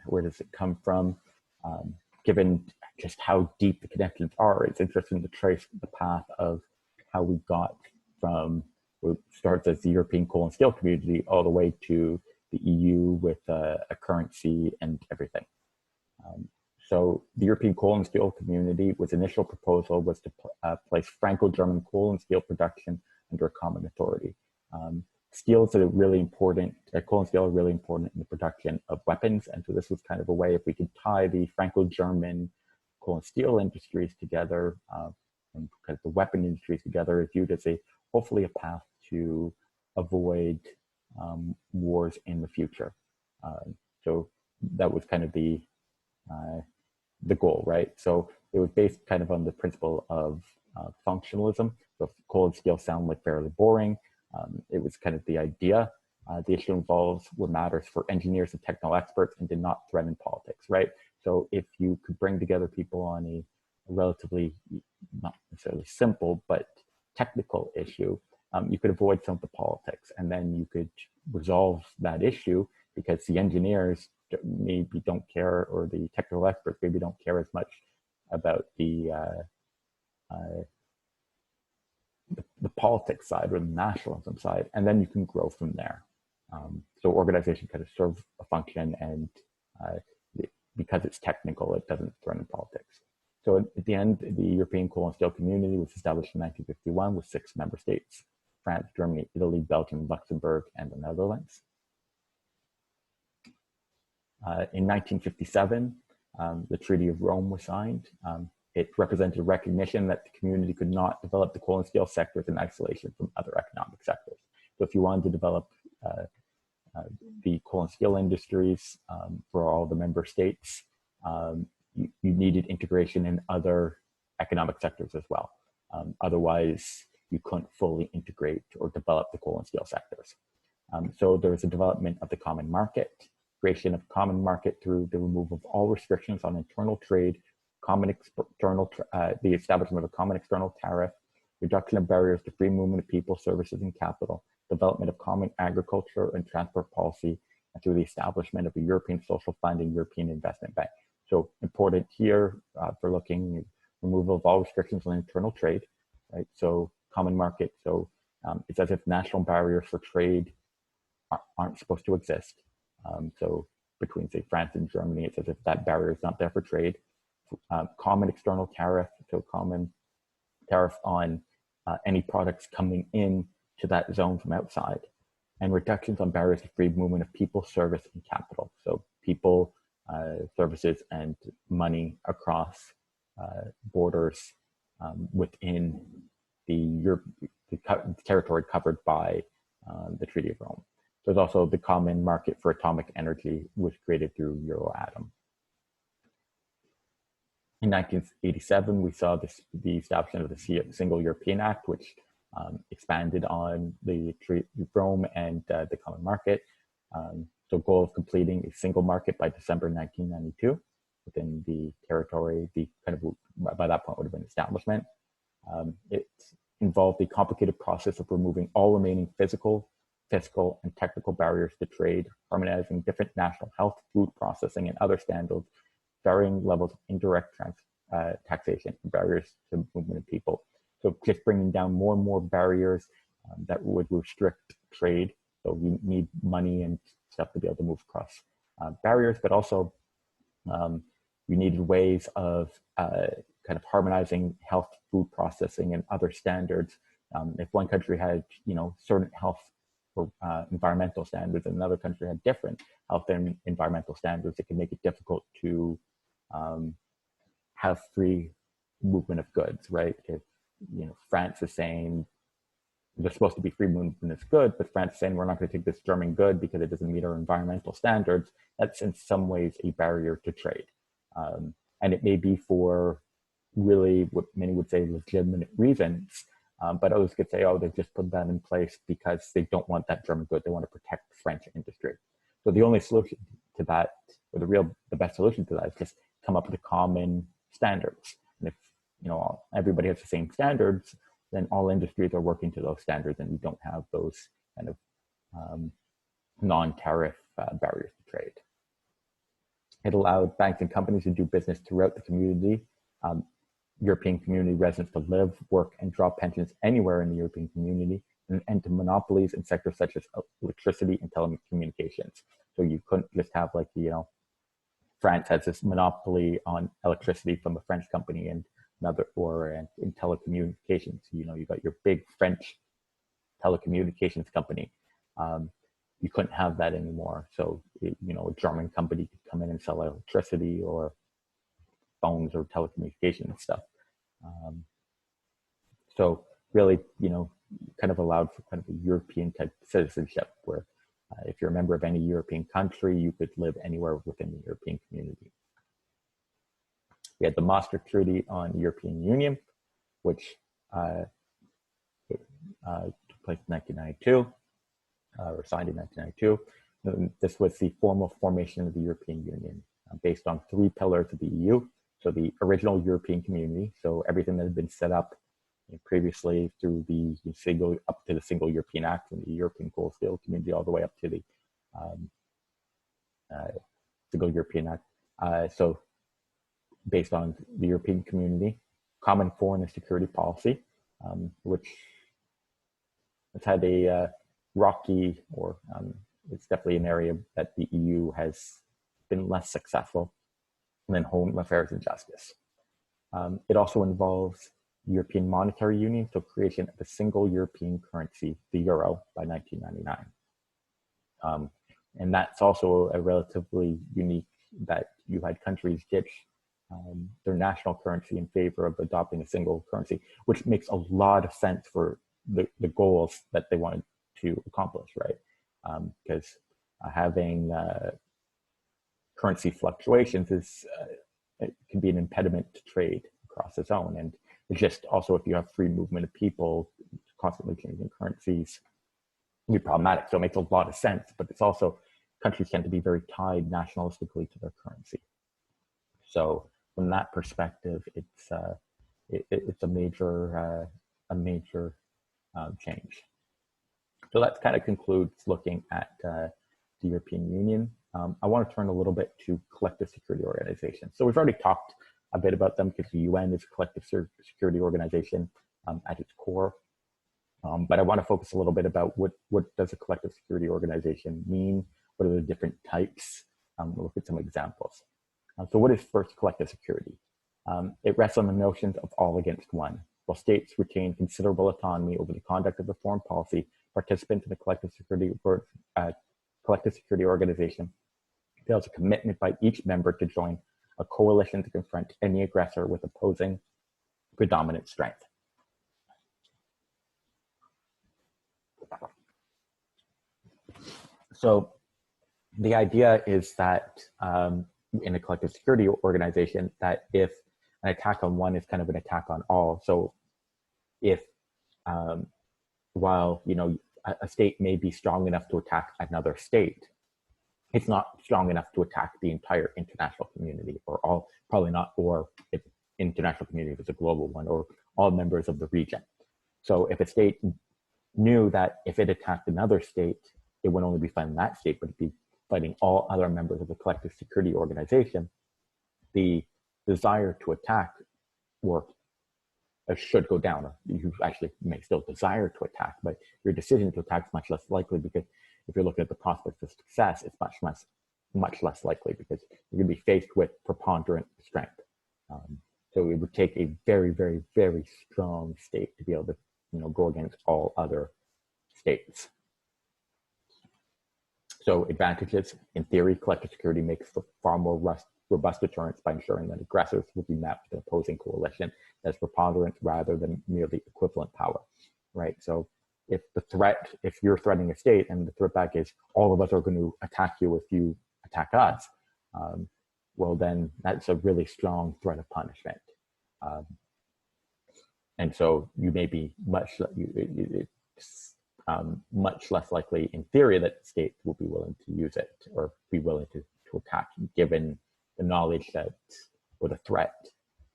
Where does it come from? Given just how deep the connections are, it's interesting to trace the path of how we got from what starts as the European Coal and Steel Community all the way to the EU with a currency and everything. So the European coal and steel community, was initial proposal was to place Franco-German coal and steel production under a common authority. Steels are really important, coal and steel are really important in the production of weapons. And so this was kind of a way, if we could tie the Franco-German coal and steel industries together, and kind of the weapon industries together, is viewed as hopefully a path to avoid wars in the future. So that was kind of the goal, right? So it was based kind of on the principle of functionalism. So if coal and steel sound like fairly boring, it was kind of the idea. The issue involves what matters for engineers and technical experts and did not threaten politics, right? So if you could bring together people on a relatively, not necessarily simple, but technical issue, you could avoid some of the politics, and then you could resolve that issue because the engineers maybe don't care, or the technical experts maybe don't care as much about the politics side or the nationalism side, and then you can grow from there. So organization kind of serves a function, and because it's technical, it doesn't threaten politics. So at the end, the European Coal and Steel Community was established in 1951 with 6 member states: France, Germany, Italy, Belgium, Luxembourg, and the Netherlands. In 1957, the Treaty of Rome was signed. It represented recognition that the community could not develop the coal and steel sectors in isolation from other economic sectors. So if you wanted to develop the coal and steel industries for all the member states, you needed integration in other economic sectors as well. Otherwise, you couldn't fully integrate or develop the coal and steel sectors. So there was a development of the common market, creation of common market through the removal of all restrictions on internal trade, the establishment of a common external tariff, reduction of barriers to free movement of people, services, and capital, development of common agriculture and transport policy, and through the establishment of a European Social Fund and European Investment Bank. So important here for looking, removal of all restrictions on internal trade, right? So common market, so it's as if national barriers for trade aren't supposed to exist. So between, say, France and Germany, it's as if that barrier is not there for trade. Common external tariff, so common tariff on any products coming in to that zone from outside, and reductions on barriers to free movement of people, service, and capital. So people, services, and money across borders within the territory covered by the Treaty of Rome. There's also the common market for atomic energy, was created through Euratom. In 1987, we saw the establishment of the Single European Act, which expanded on the Treaty of Rome and the common market. So goal of completing a single market by December 1992 within the territory, by that point would have been establishment. It involved the complicated process of removing all remaining physical, fiscal, and technical barriers to trade, harmonizing different national health, food processing, and other standards, varying levels of indirect taxation, and barriers to movement of people. So just bringing down more and more barriers that would restrict trade. So you need money and stuff to be able to move across barriers, but also you needed ways of kind of harmonizing health, food processing, and other standards. If one country had, certain health or environmental standards, and another country had different health and environmental standards, it can make it difficult to have free movement of goods, right? If France is saying there's supposed to be free movement of goods, but France is saying we're not going to take this German good because it doesn't meet our environmental standards, that's in some ways a barrier to trade. And it may be for really what many would say legitimate reasons, but others could say, oh, they've just put that in place because they don't want that German good. They want to protect French industry. So the only solution to that, or the best solution to that, is just come up with a common standards. And if everybody has the same standards, then all industries are working to those standards, and we don't have those kind of non-tariff barriers to trade. It allowed banks and companies to do business throughout the community, European community residents to live, work, and draw pensions anywhere in the European community, and an end to monopolies in sectors such as electricity and telecommunications. So you couldn't just have France has this monopoly on electricity from a French company and another, or in telecommunications. You know, you got your big French telecommunications company. You couldn't have that anymore. So, you know, a German company could come in and sell electricity or phones or telecommunication stuff. So really, you know, kind of allowed for kind of a European type citizenship where if you're a member of any European country, you could live anywhere within the European community. We had the Maastricht Treaty on European Union, which took place in 1992, or signed in 1992. This was the formal formation of the European Union based on 3 pillars of the EU. So the original European community, so everything that had been set up previously through the up to the Single European Act and the European Coal Steel Community, all the way up to the Single European Act. So based on the European community, common foreign and security policy, which has had a rocky, or it's definitely an area that the EU has been less successful, and then home affairs and justice. It also involves European Monetary Union, so creation of a single European currency, the euro, by 1999. And that's also a relatively unique, that you had countries ditch their national currency in favor of adopting a single currency, which makes a lot of sense for the goals that they wanted to accomplish, right? Because having currency fluctuations it can be an impediment to trade across the zone. And it's just also, if you have free movement of people, constantly changing currencies, it can be problematic. So it makes a lot of sense, but it's also, countries tend to be very tied nationalistically to their currency. So from that perspective, it's a major change. So that kind of concludes looking at the European Union. I want to turn a little bit to collective security organizations. So we've already talked a bit about them because the UN is a collective security organization at its core. But I want to focus a little bit about what does a collective security organization mean? What are the different types? We'll look at some examples. So what is first collective security? It rests on the notions of all against one. While states retain considerable autonomy over the conduct of the foreign policy, participants in the collective security organization feels a commitment by each member to join a coalition to confront any aggressor with opposing predominant strength. So the idea is that in a collective security organization, that if an attack on one is kind of an attack on all. So if while, you know, a state may be strong enough to attack another state, it's not strong enough to attack the entire international community, or all, probably not, or if international community is a global one, or all members of the region. So if a state knew that if it attacked another state, it would only be fighting that state, but it'd be fighting all other members of the collective security organization, the desire to attack or should go down. Or you actually may still desire to attack, but your decision to attack is much less likely, because if you're looking at the prospects of success, it's much less likely, because you're going to be faced with preponderant strength. So it would take a very, very, very strong state to be able to, you know, go against all other states. So advantages: in theory, collective security makes for far more robust deterrence by ensuring that aggressors will be met with an opposing coalition that's preponderant rather than merely equivalent power, right? So if you're threatening a state and the threat back is all of us are going to attack you if you attack us, well, then that's a really strong threat of punishment. And so you may be much less likely in theory that states will be willing to use it or be willing to attack, given the knowledge that, or the threat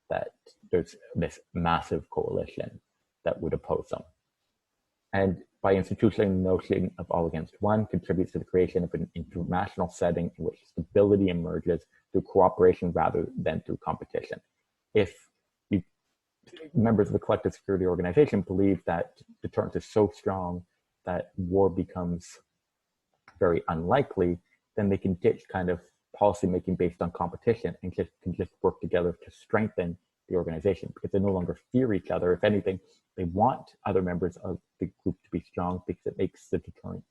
that there's this massive coalition that would oppose them. And by institutionalizing the notion of all against one contributes to the creation of an international setting in which stability emerges through cooperation rather than through competition. If members of the collective security organization believe that deterrence is so strong that war becomes very unlikely, then they can ditch kind of policy making based on competition and can just work together to strengthen the organization, because they no longer fear each other. If anything, they want other members of the group to be strong because it makes the deterrent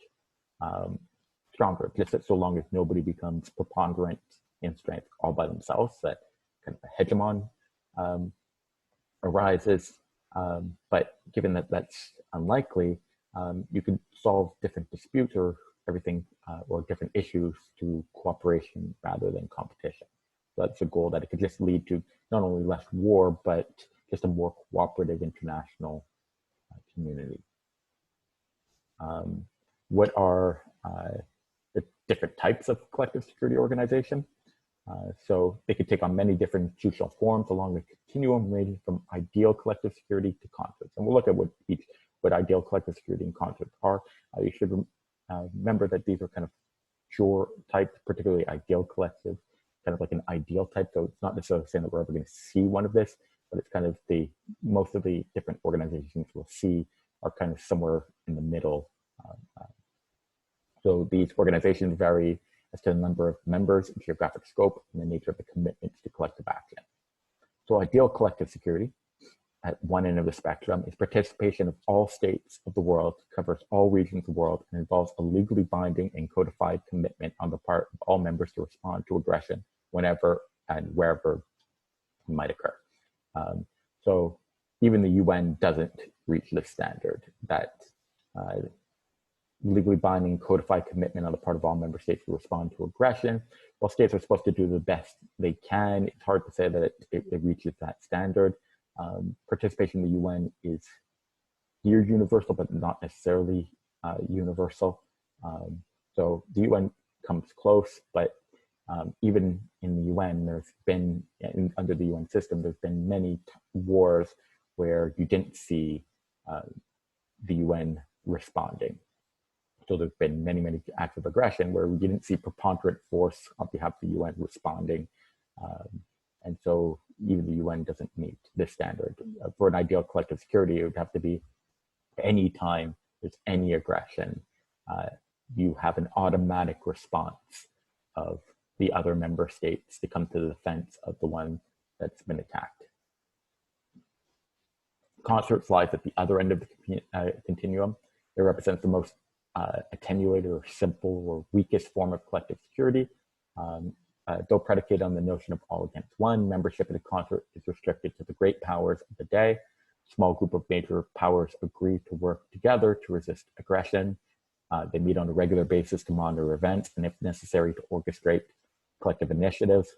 stronger. Just that so long as nobody becomes preponderant in strength all by themselves, that kind of a hegemon arises. But given that that's unlikely, you can solve different disputes or everything or different issues through cooperation rather than competition. So that's a goal, that it could just lead to not only less war, but just a more cooperative international community. What are the different types of collective security organization? So they could take on many different institutional forms along the continuum ranging from ideal collective security to conflicts. And we'll look at what ideal collective security and conflicts are. You should remember that these are kind of pure types, particularly ideal collective, kind of like an ideal type. So it's not necessarily saying that we're ever going to see one of this, but it's kind of most of the different organizations we'll see are kind of somewhere in the middle. So these organizations vary as to the number of members, geographic scope, and the nature of the commitments to collective action. So ideal collective security at one end of the spectrum is participation of all states of the world, covers all regions of the world, and involves a legally binding and codified commitment on the part of all members to respond to aggression whenever and wherever it might occur. So even the UN doesn't reach this standard, that legally binding codified commitment on the part of all member states to respond to aggression. While states are supposed to do the best they can, it's hard to say that it reaches that standard. Participation in the UN is here universal, but not necessarily universal. So the UN comes close, but even in the UN, there's been, under the UN system, there's been many wars where you didn't see the UN responding. So there's been many, many acts of aggression where we didn't see preponderant force on behalf of the UN responding. And so even the UN doesn't meet this standard. For an ideal collective security, it would have to be any time there's any aggression, you have an automatic response of the other member states to come to the defense of the one that's been attacked. Concert lies at the other end of the continuum. It represents the most attenuated or simple or weakest form of collective security. Though predicated on the notion of all against one, membership in a concert is restricted to the great powers of the day. A small group of major powers agree to work together to resist aggression. They meet on a regular basis to monitor events and, if necessary, to orchestrate collective initiatives.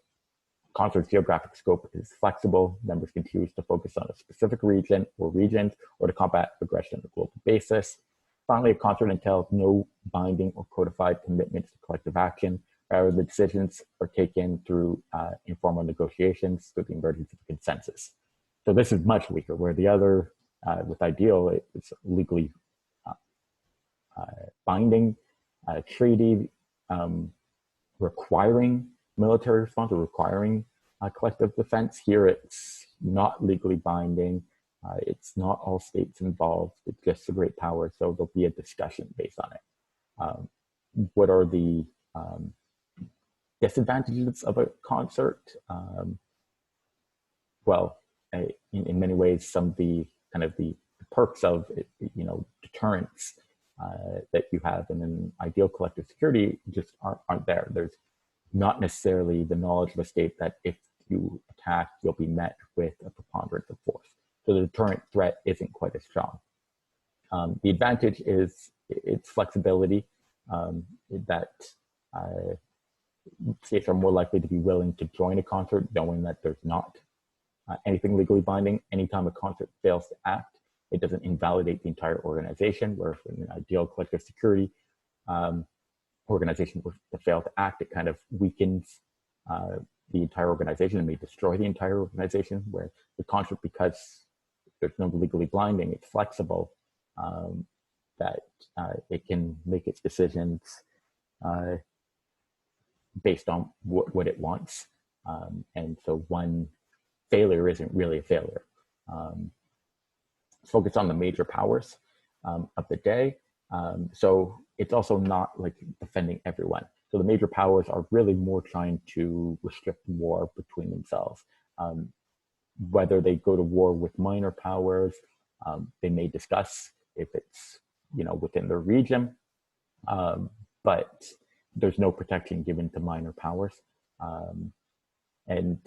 Concert's geographic scope is flexible. Members can choose to focus on a specific region or regions, or to combat aggression on a global basis. Finally, a concert entails no binding or codified commitments to collective action. Rather, the decisions are taken through informal negotiations through the emergence of consensus. So this is much weaker, where the other, with ideal, it's legally binding treaty requiring military response or requiring collective defense. Here it's not legally binding. It's not all states involved. It's just the great powers. So there'll be a discussion based on it. What are the disadvantages of a concert? Well, in many ways, some of the kind of the perks of it, deterrence that you have in an ideal collective security just aren't there. There's not necessarily the knowledge of a state that if you attack, you'll be met with a preponderance of force. So the deterrent threat isn't quite as strong. The advantage is its flexibility, that states are more likely to be willing to join a concert knowing that there's not anything legally binding. Anytime a concert fails to act, it doesn't invalidate the entire organization, whereas in an ideal collective security organization to fail to act, it kind of weakens the entire organization and may destroy the entire organization, where the concert, because there's no legally binding, it's flexible, that it can make its decisions based on what it wants. And so one failure isn't really a failure. Focus on the major powers of the day. So it's also not like defending everyone. So the major powers are really more trying to restrict war between themselves. Whether they go to war with minor powers, they may discuss if it's, within their region, but there's no protection given to minor powers. And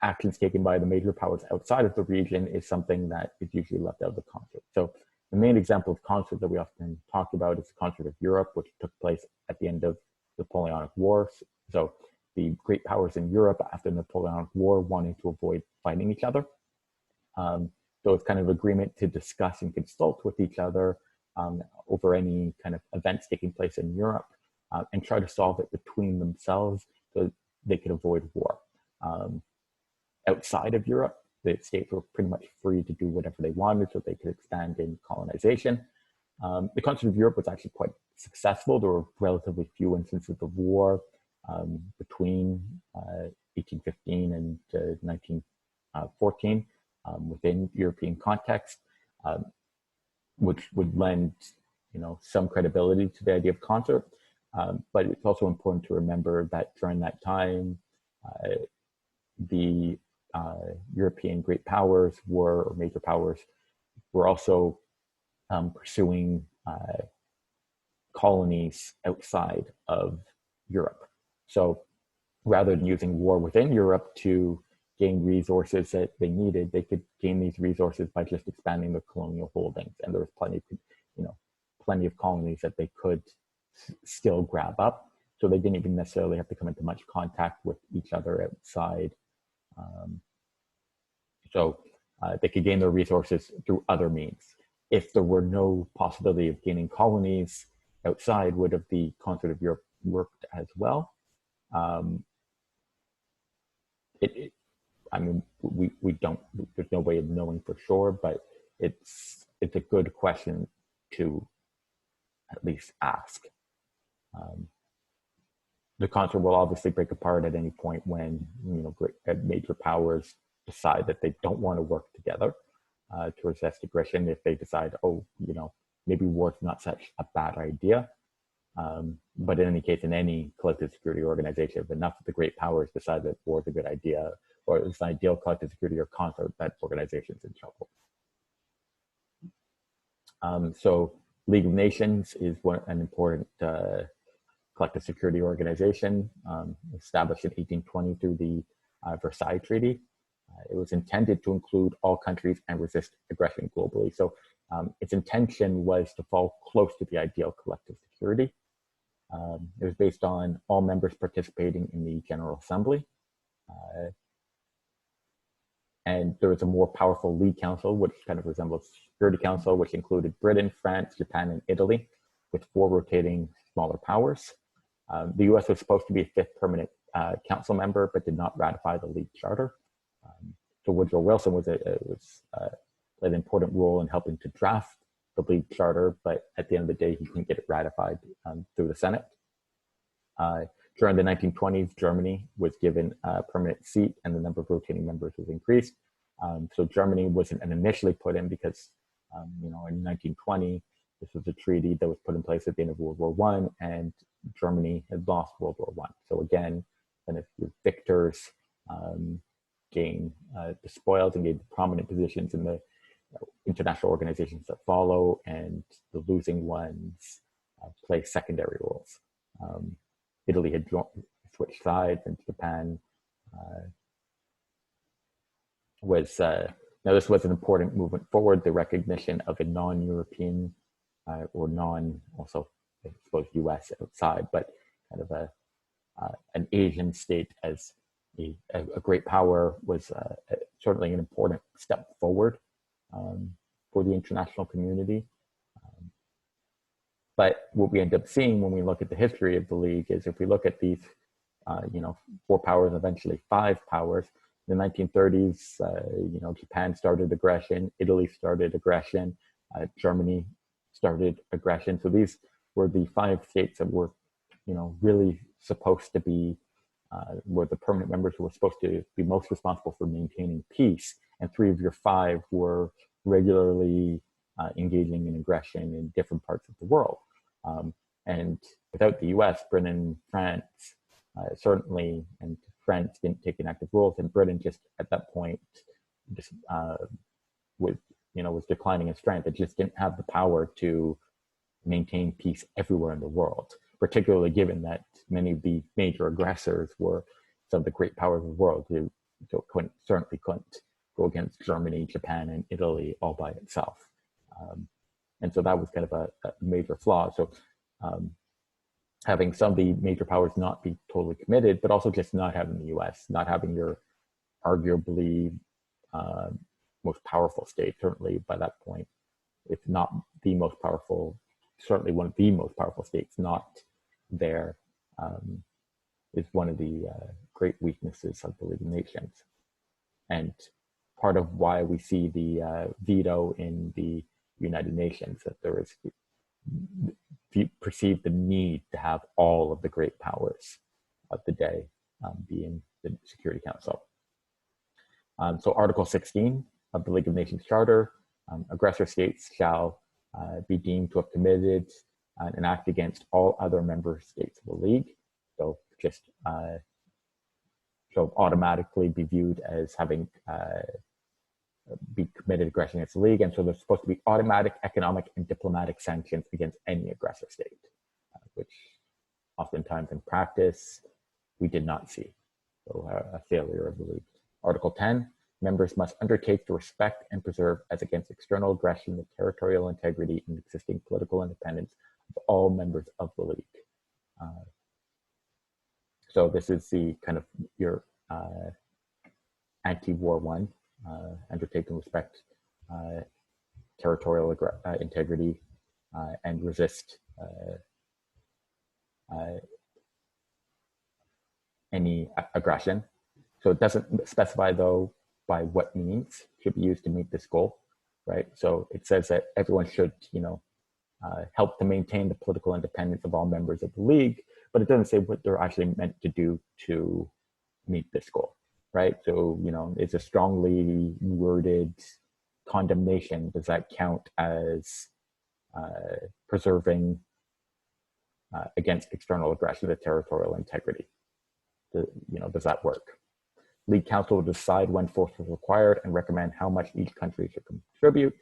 actions taken by the major powers outside of the region is something that is usually left out of the concert. So the main example of concert that we often talk about is the Concert of Europe, which took place at the end of the Napoleonic Wars. So the great powers in Europe after the Napoleonic War wanted to avoid fighting each other. So it's kind of agreement to discuss and consult with each other over any kind of events taking place in Europe and try to solve it between themselves so they could avoid war. Outside of Europe, the states were pretty much free to do whatever they wanted, so they could expand in colonization. The Concert of Europe was actually quite successful. There were relatively few instances of war between 1815 and 1914 within European context, which would lend, some credibility to the idea of concert. But it's also important to remember that during that time, the European great powers or major powers were also pursuing colonies outside of Europe. So rather than using war within Europe to gain resources that they needed, they could gain these resources by just expanding their colonial holdings. And there was plenty of colonies that they could still grab up. So they didn't even necessarily have to come into much contact with each other outside. So they could gain their resources through other means. If there were no possibility of gaining colonies outside, would have the Concert of Europe worked as well? We don't, there's no way of knowing for sure, but it's a good question to at least ask. The concert will obviously break apart at any point when, major powers decide that they don't want to work together to resist aggression. If they decide, maybe war's not such a bad idea. But in any case, in any collective security organization, if enough of the great powers decide that war is a good idea, or it's an ideal collective security or concert, that organization's in trouble. So League of Nations is an important collective security organization established in 1820 through the Versailles Treaty. It was intended to include all countries and resist aggression globally. So its intention was to fall close to the ideal collective security. It was based on all members participating in the General Assembly. And there was a more powerful League Council, which kind of resembles Security Council, which included Britain, France, Japan, and Italy, with 4 rotating smaller powers. The US was supposed to be a 5th permanent council member, but did not ratify the League Charter. So Woodrow Wilson played an important role in helping to draft the League Charter, but at the end of the day, he couldn't get it ratified through the Senate. During the 1920s, Germany was given a permanent seat and the number of rotating members was increased. So Germany wasn't initially put in because, in 1920, this was a treaty that was put in place at the end of World War I, and Germany had lost World War I. So again, and if your victors gain the spoils and gain the prominent positions in the international organizations that follow, and the losing ones play secondary roles. Italy had switched sides, and Japan was, now this was an important movement forward, the recognition of a non-European or also, I suppose, US outside, but kind of an Asian state as a great power was certainly an important step forward for the international community. But what we end up seeing when we look at the history of the League is, if we look at these, 4 powers, eventually 5 powers, in the 1930s, Japan started aggression, Italy started aggression, Germany started aggression. So these were the 5 states that were, really supposed to be, were the permanent members who were supposed to be most responsible for maintaining peace. And 3 of your 5 were regularly engaging in aggression in different parts of the world. And without the US, Britain and France certainly, and France didn't take an active role, and Britain just at that point just was declining in strength. It just didn't have the power to maintain peace everywhere in the world, particularly given that many of the major aggressors were some of the great powers of the world. Certainly couldn't go against Germany, Japan, and Italy all by itself. And so that was kind of a major flaw. So having some of the major powers not be totally committed, but also just not having the US, not having your arguably most powerful state, certainly by that point, if not the most powerful, certainly one of the most powerful states not there, is one of the great weaknesses of the League of Nations. And part of why we see the veto in the United Nations, that there is perceived the need to have all of the great powers of the day be in the Security Council. So Article 16 of the League of Nations Charter, aggressor states shall be deemed to have committed an act against all other member states of the League. So just so automatically be viewed as having be committed aggression against the League. And so there's supposed to be automatic economic and diplomatic sanctions against any aggressor state, which oftentimes in practice we did not see. So a failure of the League. Article 10, members must undertake to respect and preserve as against external aggression the territorial integrity and existing political independence of all members of the League. So this is the kind of your anti-war one, undertake to respect territorial integrity and resist any aggression. So it doesn't specify though by what means should be used to meet this goal, right? So it says that everyone should, help to maintain the political independence of all members of the League, but it doesn't say what they're actually meant to do to meet this goal, right? So, it's a strongly worded condemnation. Does that count as preserving against external aggression the territorial integrity? Does that work? League Council will decide when force is required and recommend how much each country should contribute.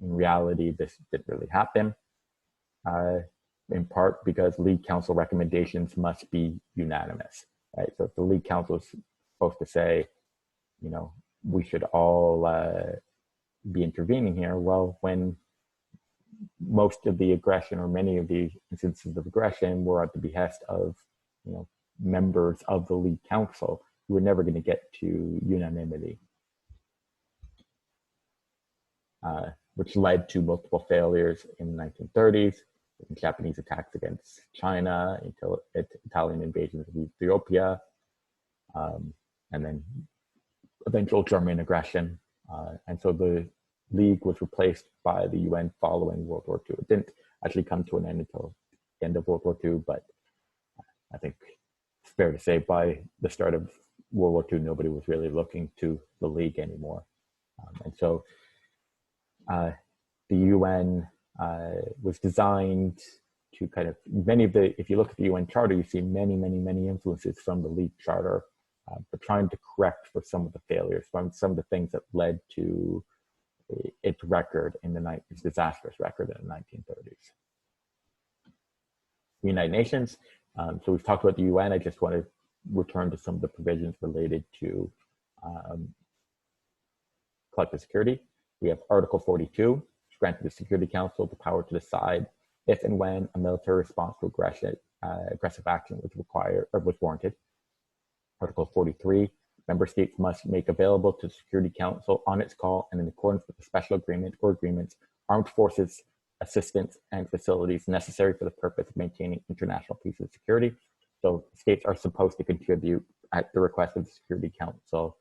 In reality, this didn't really happen, in part because League Council recommendations must be unanimous, right? So if the League Council is supposed to say, we should all be intervening here, well, when most of the aggression or many of the instances of aggression were at the behest of, members of the League Council, we're never going to get to unanimity, which led to multiple failures in the 1930s, Japanese attacks against China, Italian invasions of Ethiopia, and then eventual German aggression. And so the League was replaced by the UN following World War II. It didn't actually come to an end until the end of World War II, but I think it's fair to say by the start of World War II, nobody was really looking to the League anymore. And so the UN was designed to kind of, if you look at the UN Charter, you see many influences from the League Charter, but trying to correct for some of the failures, from some of the things that led to its record its disastrous record in the 1930s. The United Nations. So we've talked about the UN. I just want to return to some of the provisions related to collective security. We have Article 42, which granted the Security Council the power to decide if and when a military response to aggressive action was required or was warranted. Article 43, member states must make available to the Security Council on its call and in accordance with the special agreement or agreements, armed forces, assistance, and facilities necessary for the purpose of maintaining international peace and security. So states are supposed to contribute at the request of the Security Council,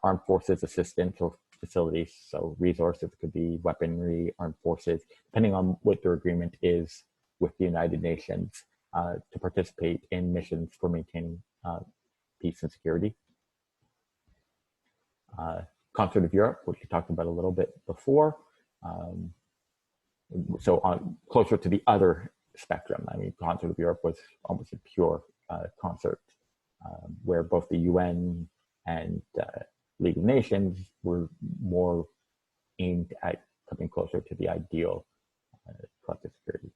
armed forces, assistance, or facilities. So resources could be weaponry, armed forces, depending on what their agreement is with the United Nations, to participate in missions for maintaining peace and security. Concert of Europe, which we talked about a little bit before. So closer to the other spectrum. I mean, Concert of Europe was almost a pure concert, where both the UN and League of Nations were more aimed at coming closer to the ideal collective security.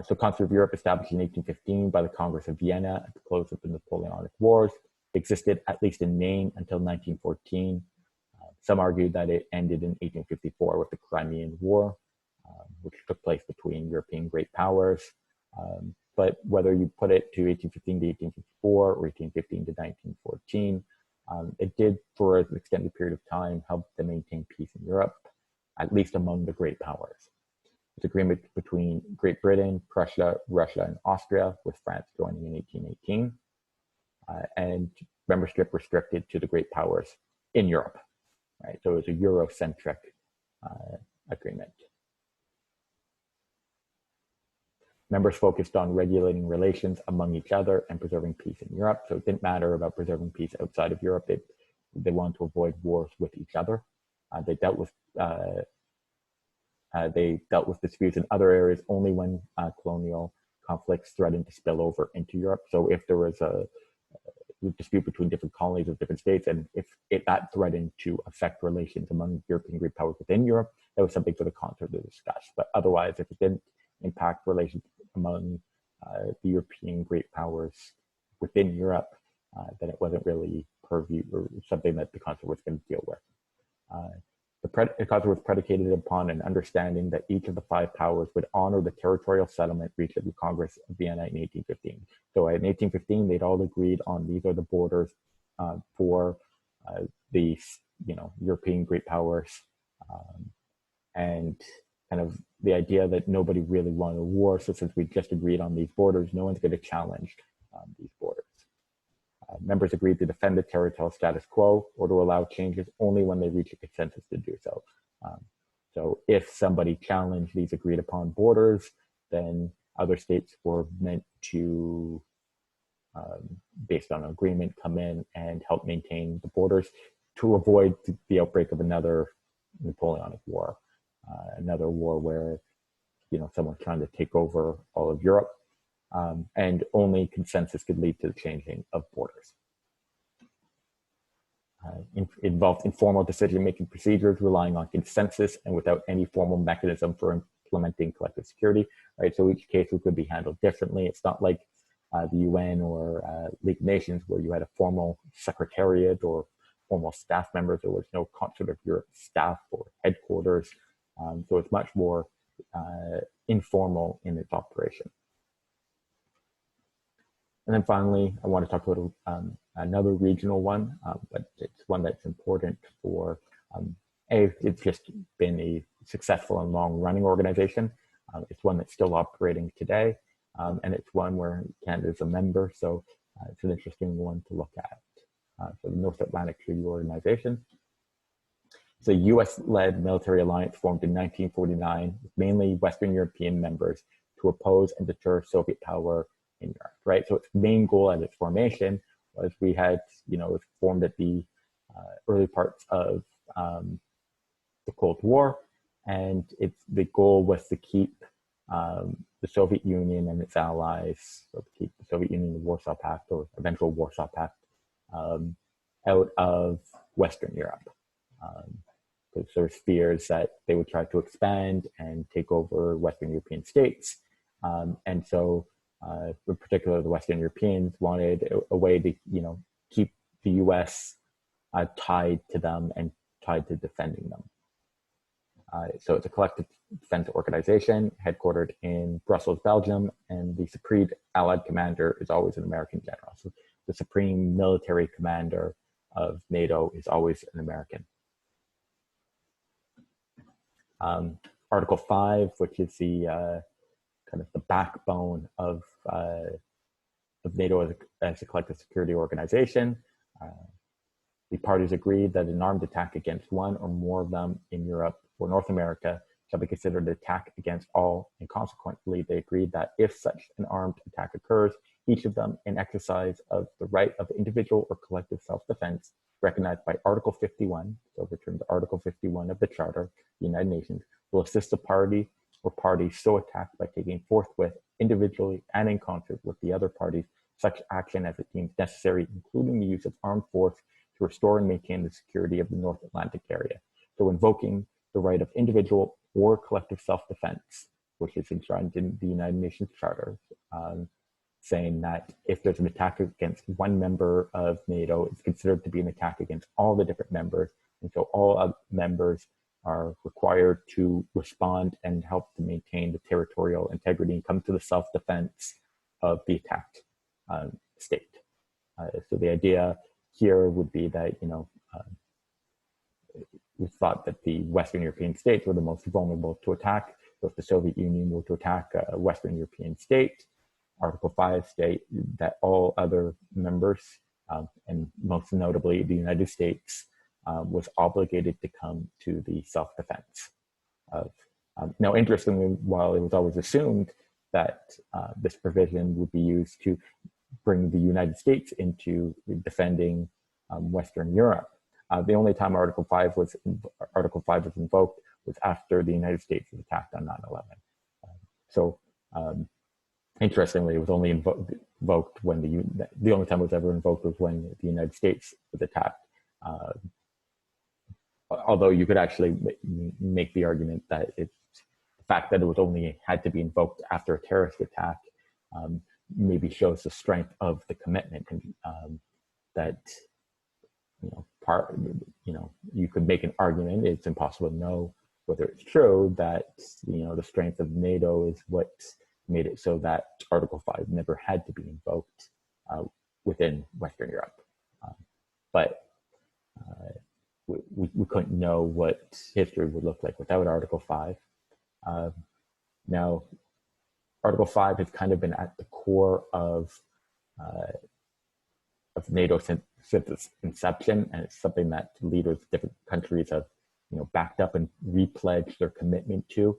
So Concert of Europe, established in 1815 by the Congress of Vienna at the close of the Napoleonic Wars, existed at least in name until 1914. Some argue that it ended in 1854 with the Crimean War, which took place between European great powers. But whether you put it to 1815 to 1854 or 1815 to 1914, it did, for an extended period of time, help to maintain peace in Europe, at least among the great powers. It's agreement between Great Britain, Prussia, Russia, and Austria, with France joining in 1818, and membership restricted to the great powers in Europe, right? So it was a Eurocentric agreement. Members focused on regulating relations among each other and preserving peace in Europe. So it didn't matter about preserving peace outside of Europe. They wanted to avoid wars with each other. They dealt with disputes in other areas only when colonial conflicts threatened to spill over into Europe. So if there was a dispute between different colonies of different states, and if that threatened to affect relations among European great powers within Europe, that was something for the concert to discuss. But otherwise, if it didn't impact relations among the European great powers within Europe, then it wasn't really purview or something that the concert was going to deal with. The concert was predicated upon an understanding that each of the five powers would honor the territorial settlement reached at the Congress of Vienna in 1815. So in 1815, they'd all agreed on these are the borders for the European great powers, and kind of the idea that nobody really wanted a war. So since we just agreed on these borders, no one's going to challenge these borders. Members agreed to defend the territorial status quo or to allow changes only when they reach a consensus to do so. So if somebody challenged these agreed upon borders, then other states were meant to, based on an agreement, come in and help maintain the borders to avoid the outbreak of another Napoleonic War, another war where someone's trying to take over all of Europe. And only consensus could lead to the changing of borders. Involved informal decision-making procedures relying on consensus and without any formal mechanism for implementing collective security, right? So each case could be handled differently. It's not like the UN or League of Nations where you had a formal secretariat or formal staff members. There was no Concert of Europe staff or headquarters. So it's much more informal in its operation. And then finally, I want to talk about another regional one, but it's one that's important for, it's just been a successful and long-running organization. It's one that's still operating today, and it's one where Canada is a member, so it's an interesting one to look at. So the North Atlantic Treaty Organization. It's a US-led military alliance formed in 1949 with mainly Western European members to oppose and deter Soviet power in Europe, right? So its main goal at its formation was it was formed at the early parts of the Cold War, and the goal was to keep the Soviet Union and its allies, so to keep the Soviet Union, the Warsaw Pact, or eventual Warsaw Pact, out of Western Europe. Because there's fears that they would try to expand and take over Western European states. And so in particular, the Western Europeans wanted a way to, keep the US tied to them and tied to defending them. So it's a collective defense organization headquartered in Brussels, Belgium, and the Supreme Allied Commander is always an American general. So the Supreme Military Commander of NATO is always an American. Article 5, which is the kind of the backbone of NATO as a collective security organization. The parties agreed that an armed attack against one or more of them in Europe or North America shall be considered an attack against all, and consequently they agreed that if such an armed attack occurs, each of them in exercise of the right of individual or collective self-defense recognized by Article 51, so returned to Article 51 of the Charter of the United Nations, will assist the party or parties so attacked by taking forthwith, individually and in concert with the other parties, such action as it deems necessary, including the use of armed force to restore and maintain the security of the North Atlantic area. So invoking the right of individual or collective self-defense, which is enshrined in the United Nations Charter, saying that if there's an attack against one member of NATO, it's considered to be an attack against all the different members. And so all members are required to respond and help to maintain the territorial integrity and come to the self-defense of the attacked state. So the idea here would be that, we thought that the Western European states were the most vulnerable to attack. So if the Soviet Union were to attack a Western European state, Article 5 state that all other members, and most notably the United States, was obligated to come to the self-defense of. Now, interestingly, while it was always assumed that this provision would be used to bring the United States into defending Western Europe, the only time Article 5 was invoked was after the United States was attacked on 9/11. Interestingly, it was only invoked when the only time it was ever invoked was when the United States was attacked. Although you could actually make the argument that the fact that it was only had to be invoked after a terrorist attack maybe shows the strength of the commitment, that you could make an argument. It's impossible to know whether it's true that the strength of NATO is what made it so that Article 5 never had to be invoked within Western Europe. But we couldn't know what history would look like without Article 5. Now, Article 5 has kind of been at the core of NATO since its inception, and it's something that leaders of different countries have backed up and repledged their commitment to.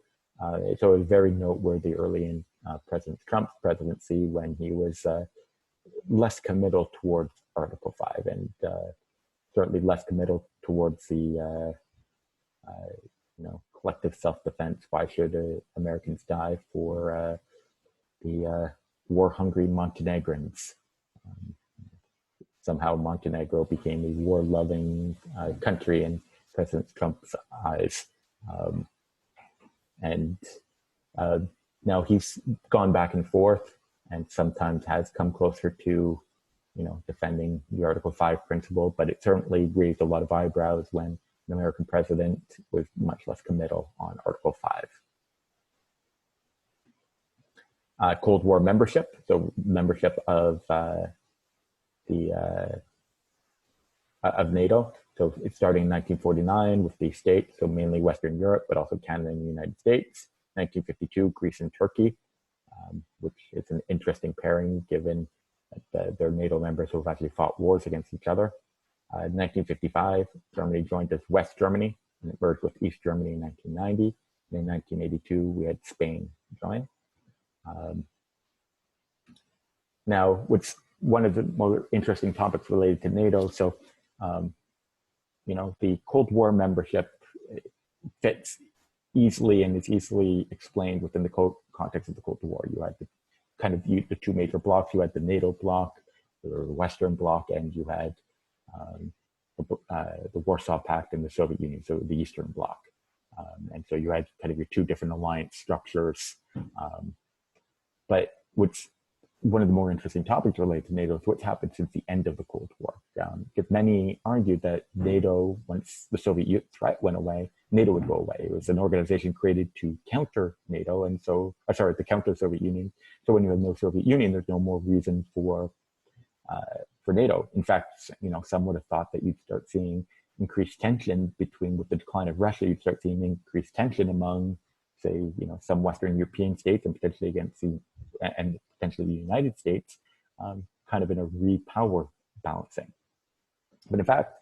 So it was very noteworthy early in President Trump's presidency when he was less committal towards Article 5, and certainly less committal towards the collective self-defense. Why should Americans die for the war-hungry Montenegrins? Somehow Montenegro became a war-loving country in President Trump's eyes. And now he's gone back and forth, and sometimes has come closer to, defending the Article 5 principle, but it certainly raised a lot of eyebrows when an American president was much less committal on Article 5. Cold War membership, so membership of NATO. So it's starting in 1949 with the states, so mainly Western Europe, but also Canada and the United States. 1952, Greece and Turkey, which is an interesting pairing given that they're NATO members who have actually fought wars against each other. 1955, Germany joined as West Germany, and it merged with East Germany in 1990. And in 1982, we had Spain join. Now, what's one of the more interesting topics related to NATO, so the Cold War membership fits easily and is easily explained within the context of the Cold War. You had the two major blocks. You had the NATO bloc, the Western bloc, and you had the Warsaw Pact and the Soviet Union, so the Eastern bloc. And so you had kind of your two different alliance structures. But what's one of the more interesting topics related to NATO is what's happened since the end of the Cold War. Because many argued that NATO, once the Soviet threat went away, NATO would go away. It was an organization created to counter NATO, and so, to counter the Soviet Union. So when you have no Soviet Union, there's no more reason for NATO. In fact, some would have thought that you'd start seeing increased tension with the decline of Russia. You'd start seeing increased tension among, say, some Western European states and potentially potentially the United States, kind of in a repower balancing. But in fact,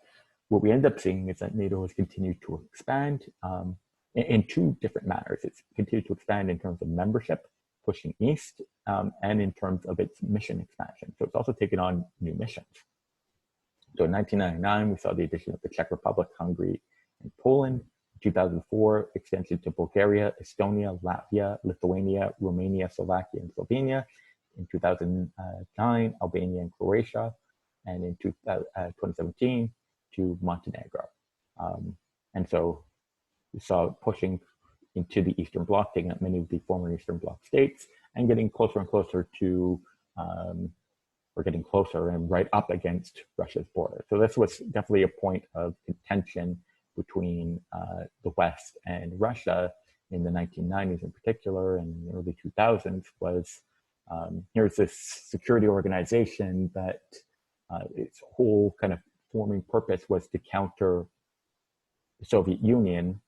what we end up seeing is that NATO has continued to expand in two different manners. It's continued to expand in terms of membership, pushing east, and in terms of its mission expansion. So it's also taken on new missions. So in 1999, we saw the addition of the Czech Republic, Hungary, and Poland. In 2004, extension to Bulgaria, Estonia, Latvia, Lithuania, Romania, Slovakia, and Slovenia. In 2009, Albania and Croatia. And in 2017, to Montenegro. And so we saw pushing into the Eastern Bloc, taking up many of the former Eastern Bloc states, and getting closer and closer to, we're getting closer and right up against Russia's border. So this was definitely a point of contention between the West and Russia in the 1990s in particular, and the early 2000s was, here's this security organization that its whole kind of forming purpose was to counter the Soviet Union,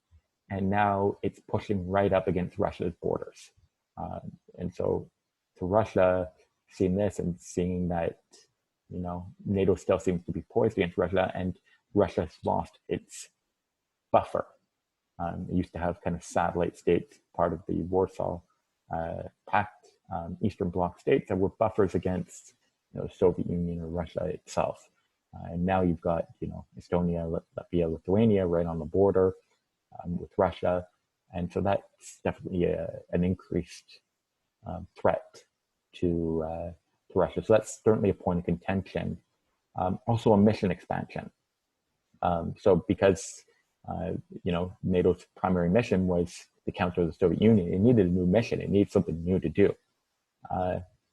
and now it's pushing right up against Russia's borders. And so to Russia, seeing this and seeing that, you know, NATO still seems to be poised against Russia, and Russia has lost its buffer. It used to have kind of satellite states, part of the Warsaw Pact, Eastern Bloc states that were buffers against, you know, the Soviet Union or Russia itself. And now you've got, you know, Estonia, Latvia, Lithuania right on the border with Russia. And so that's definitely an increased threat to Russia. So that's certainly a point of contention. Also a mission expansion. So because, you know, NATO's primary mission was to counter the Soviet Union, it needed a new mission. It needed something new to do.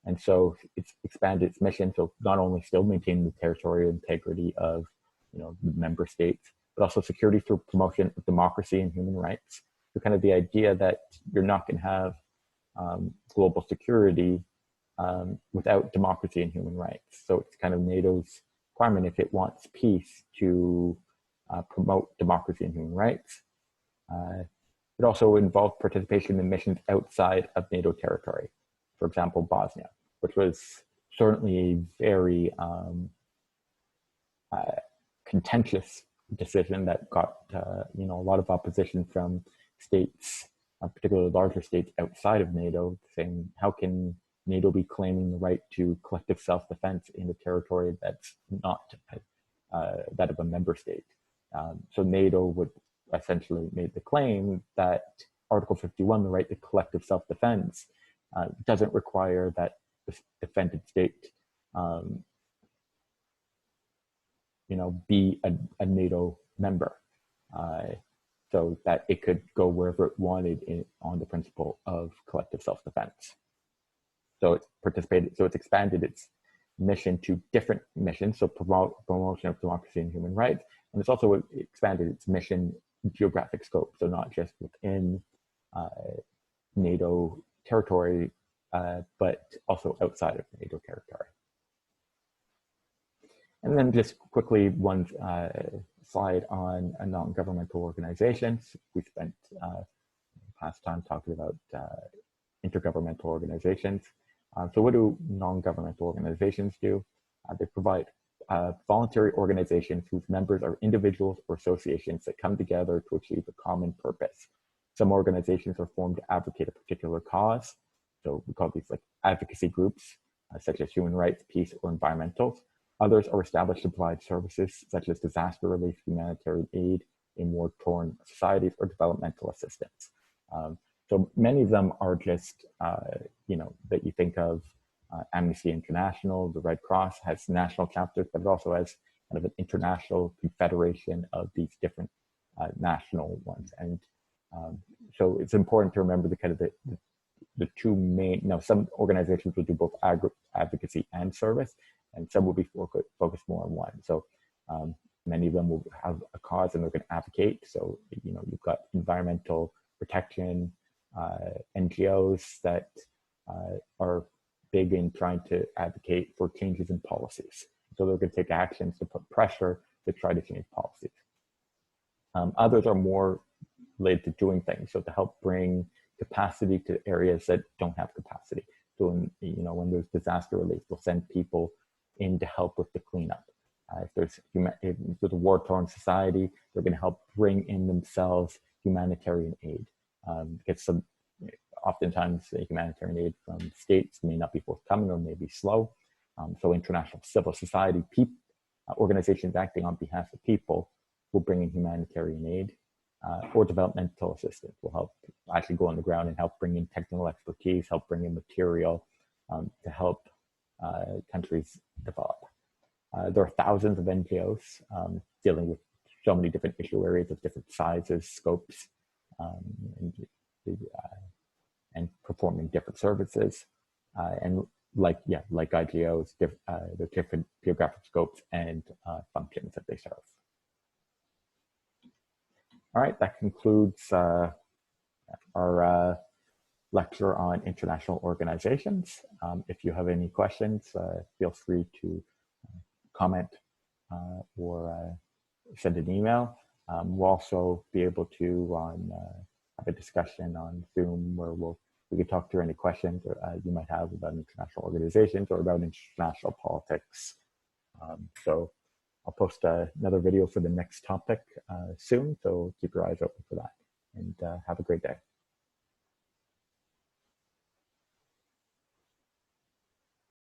And so it's expanded its mission to not only still maintain the territorial integrity of, you know, the member states, but also security through promotion of democracy and human rights. So kind of the idea that you're not going to have global security without democracy and human rights. So it's kind of NATO's requirement, if it wants peace, to promote democracy and human rights. It also involved participation in missions outside of NATO territory. For example, Bosnia, which was certainly a very contentious decision that got you know, a lot of opposition from states, particularly larger states outside of NATO, saying how can NATO be claiming the right to collective self-defense in a territory that's not that of a member state. So NATO would essentially made the claim that Article 51, the right to collective self-defense, doesn't require that the defended state, you know, be a NATO member, so that it could go wherever it wanted on the principle of collective self-defense. So it's participated, so it's expanded its mission to different missions, so promotion of democracy and human rights, and it's also expanded its mission geographic scope, so not just within NATO territory, but also outside of NATO territory. And then just quickly, one slide on non-governmental organizations. We spent past time talking about intergovernmental organizations. So what do non-governmental organizations do? They provide voluntary organizations whose members are individuals or associations that come together to achieve a common purpose. Some organizations are formed to advocate a particular cause. So we call these like advocacy groups, such as human rights, peace, or environmental. Others are established to provide services such as disaster relief, humanitarian aid in war-torn societies, or developmental assistance. So many of them are just, you know, that you think of Amnesty International, the Red Cross has national chapters, but it also has kind of an international confederation of these different national ones. And so it's important to remember the kind of the two main, you know, some organizations will do both advocacy and service, and some will be focused more on one. So many of them will have a cause and they're going to advocate. So, you know, you've got environmental protection, NGOs that are big in trying to advocate for changes in policies. So they're going to take actions to put pressure to try to change policies. Others are more related to doing things, so to help bring capacity to areas that don't have capacity. So when there's disaster relief, they'll send people in to help with the cleanup. If there's a war-torn society, they're going to help bring in themselves humanitarian aid. Because oftentimes the humanitarian aid from states may not be forthcoming or may be slow. So international civil society organizations acting on behalf of people will bring in humanitarian aid. or developmental assistance will help actually go on the ground and help bring in technical expertise, help bring in material to help countries develop. There are thousands of NGOs dealing with so many different issue areas of different sizes, scopes, and performing different services. And like IGOs, the different geographic scopes and functions that they serve. All right, that concludes our lecture on international organizations. If you have any questions, feel free to comment or send an email. We'll also be able to have a discussion on Zoom where we can talk through any questions you might have about international organizations or about international politics. So I'll post another video for the next topic soon, so keep your eyes open for that, and have a great day.